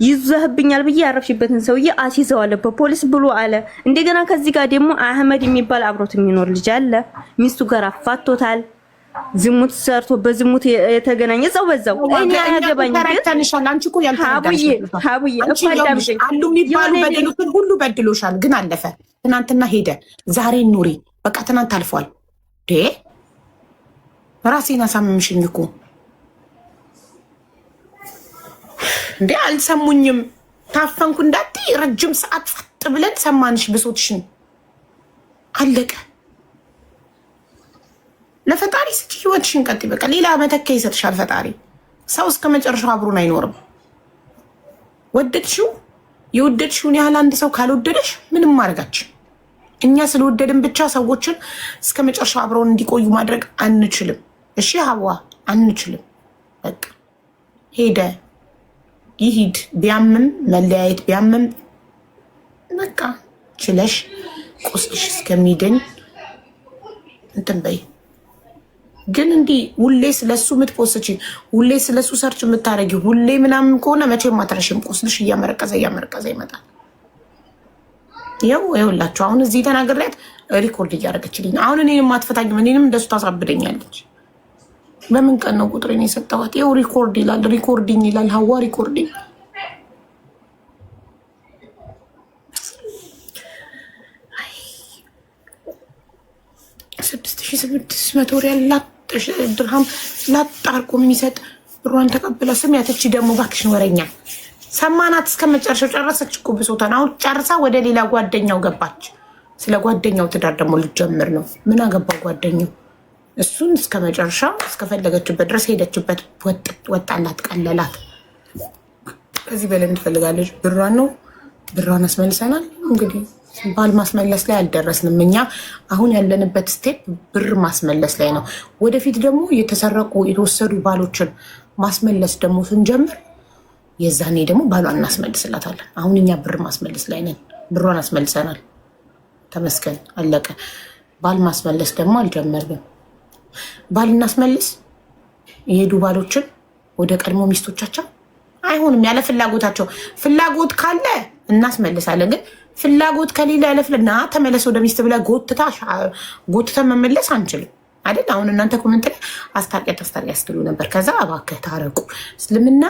ይዘህብኛል ብዬ ያረፍሽበትን ሰውዬ አስይዘዋለሁ በፖሊስ ብሎ አለ። እንደገና ከዚህ ጋር ደግሞ አህመድ የሚባል አብሮት የሚኖር ልጅ አለ። ሚስቱ ጋር አፋቶታል። ዝሙት ሰርቶ በዝሙት የተገናኘ ሰው በዛው እኔ ያገባኝ ግን አንቺ እኮ ያልተረዳሽ ሀቡዬ አሉ የሚባሉ በደሉትን ሁሉ በድሎሻል። ግን አለፈ። ትናንትና ሄደ። ዛሬ ኑሪ። በቃ ትናንት አልፏል። ራሴን አሳምምሽኝ እኮ እንዴ አልሰሙኝም። ታፈንኩ እንዳትይ ረጅም ሰዓት ጸጥ ብለን ሰማንሽ ብሶትሽን። አለቀ። ለፈጣሪ ስጪ፣ ህይወትሽን ቀጥይ። በቃ ሌላ መተኪያ ይሰጥሻል ፈጣሪ። ሰው እስከ መጨረሻው አብሮን አይኖርም። ወደድሽው የወደድሽውን ያህል አንድ ሰው ካልወደደሽ ምንም ማድረጋችን። እኛ ስለወደድን ብቻ ሰዎችን እስከ መጨረሻው አብረውን እንዲቆዩ ማድረግ አንችልም። እሺ ሀዋ አንችልም። በቃ ሄደ ይሂድ። ቢያምም መለያየት ቢያምም በቃ ችለሽ ቁስልሽ እስከሚድን እንትን በይ። ግን እንዲህ ሁሌ ስለሱ የምትፖስቺ ሁሌ ስለሱ ሰርች የምታደርጊ ሁሌ ምናምን ከሆነ መቼም አትረሽም። ቁስልሽ እያመረቀዘ ይመጣል። ይኸውላችሁ አሁን እዚህ ተናግሬያት ሪኮርድ እያደረገችልኝ አሁን እኔንም አትፈታኝም። እኔንም እንደሱ ታሳብደኛለች። በምን ቀን ነው ቁጥሬን የሰጠኋት? ይኸው ሪኮርድ ይላል፣ ሪኮርዲንግ ይላል። ሀዋ ሪኮርዲንግ 6,600 ሪያል ድርሃም ላጣርቆ የሚሰጥ ብሯን ተቀብላ ስሚያት። እቺ ደግሞ እባክሽን ወረኛ ሰማናት እስከ መጨረሻው ጨረሰች እኮ ብሶታን። አሁን ጨርሳ ወደ ሌላ ጓደኛው ገባች። ስለ ጓደኛው ትዳር ደግሞ ልጀምር ነው። ምን አገባው ጓደኛው? እሱን እስከ መጨረሻ እስከፈለገችበት ድረስ ሄደችበት። ወጣላት፣ ቀለላት። ከዚህ በላይ ትፈልጋለች? ብሯን ነው። ብሯን አስመልሰናል። እንግዲህ ባል ማስመለስ ላይ አልደረስንም እኛ። አሁን ያለንበት ስቴፕ ብር ማስመለስ ላይ ነው። ወደፊት ደግሞ የተሰረቁ የተወሰዱ ባሎችን ማስመለስ ደግሞ ስንጀምር የዛኔ ደግሞ ባሏን እናስመልስላታለን። አሁን እኛ ብር ማስመለስ ላይ ነን። ብሯን አስመልሰናል። ተመስገን፣ አለቀ። ባል ማስመለስ ደግሞ አልጀመርንም። ባል እናስመልስ የሄዱ ባሎችን ወደ ቀድሞ ሚስቶቻቸው አይሆንም። ያለ ፍላጎታቸው ፍላጎት ካለ እናስመልሳለን። ግን ፍላጎት ከሌለ ያለ ና ተመለስ ወደ ሚስት ብለህ ጎትተ መመለስ አንችልም አይደል? አሁን እናንተ ኮመንት ላይ አስታርቂያት ስትሉ ነበር። ከዛ እባክህ ታረቁ። እስልምና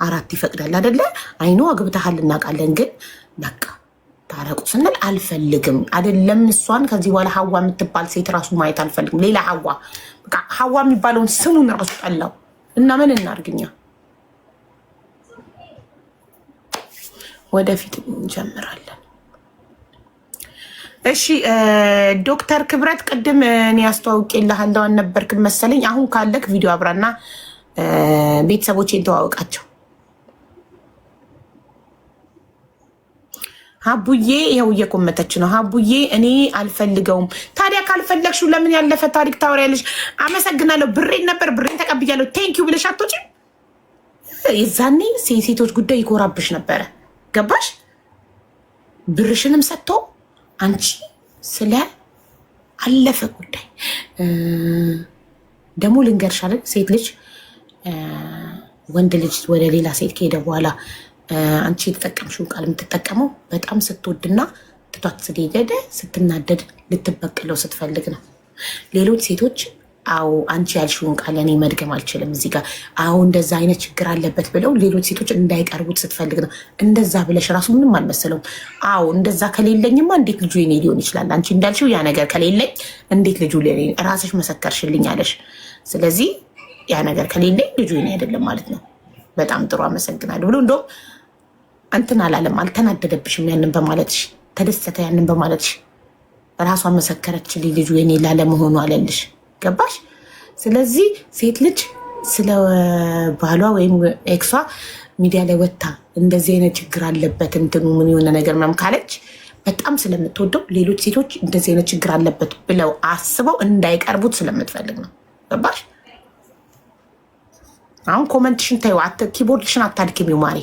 4 ይፈቅዳል አይደለ? አይኖ አግብተሃል እናውቃለን። ግን በቃ ታረቁ ስንል አልፈልግም አይደለም። እሷን ከዚህ በኋላ ሀዋ የምትባል ሴት ራሱ ማየት አልፈልግም። ሌላ ሀዋ በቃ ሀዋ የሚባለውን ስሙን ራሱ ጠላው እና ምን እናርግኛ? ወደፊት እንጀምራለን። እሺ ዶክተር ክብረት ቅድም እኔ አስተዋውቄልሃለሁ አልነበርክም መሰለኝ። አሁን ካለክ ቪዲዮ አብራና ቤተሰቦቼን ተዋወቃቸው። ሀቡዬ ይኸው እየኮመተች ነው። ሀቡዬ እኔ አልፈልገውም። ታዲያ ካልፈለግሽው ለምን ያለፈ ታሪክ ታወሪያለሽ? አመሰግናለሁ፣ ብሬን ነበር ብሬን ተቀብያለሁ ቴንኪው ብለሽ አትወጪም? የዛኔ ሴቶች ጉዳይ ይኮራብሽ ነበረ። ገባሽ? ብርሽንም ሰጥቶ አንቺ ስለ አለፈ ጉዳይ ደግሞ ልንገርሻለን። ሴት ልጅ ወንድ ልጅ ወደ ሌላ ሴት ከሄደ በኋላ አንቺ የተጠቀምሽውን ቃል የምትጠቀመው በጣም ስትወድና ትቷት ስለሄደ ስትናደድ ልትበቅለው ስትፈልግ ነው። ሌሎች ሴቶች አዎ አንቺ ያልሽውን ቃል እኔ መድገም አልችልም እዚህ ጋር አዎ እንደዛ አይነት ችግር አለበት ብለው ሌሎች ሴቶች እንዳይቀርቡት ስትፈልግ ነው። እንደዛ ብለሽ ራሱ ምንም አልመሰለውም። አዎ እንደዛ ከሌለኝማ እንዴት ልጁ የኔ ሊሆን ይችላል? አንቺ እንዳልሽው ያ ነገር ከሌለኝ እንዴት ልጁ ለኔ? ራስሽ መሰከርሽልኝ አለሽ። ስለዚህ ያ ነገር ከሌለኝ ልጁ የኔ አይደለም ማለት ነው። በጣም ጥሩ አመሰግናለሁ ብሎ እንደውም እንትን አላለም፣ አልተናደደብሽም። ያንን በማለትሽ ተደሰተ። ያንን በማለትሽ ራሷ መሰከረችልኝ ልጁ የኔ ላለመሆኑ አለልሽ። ገባሽ? ስለዚህ ሴት ልጅ ስለ ባሏ ወይም ኤክሷ ሚዲያ ላይ ወጥታ እንደዚህ አይነት ችግር አለበት እንትኑ ምን የሆነ ነገር ምናምን ካለች በጣም ስለምትወደው ሌሎች ሴቶች እንደዚህ አይነት ችግር አለበት ብለው አስበው እንዳይቀርቡት ስለምትፈልግ ነው። ገባሽ? አሁን ኮመንትሽን ታዩ፣ ኪቦርድሽን አታድክሚው ማሪ።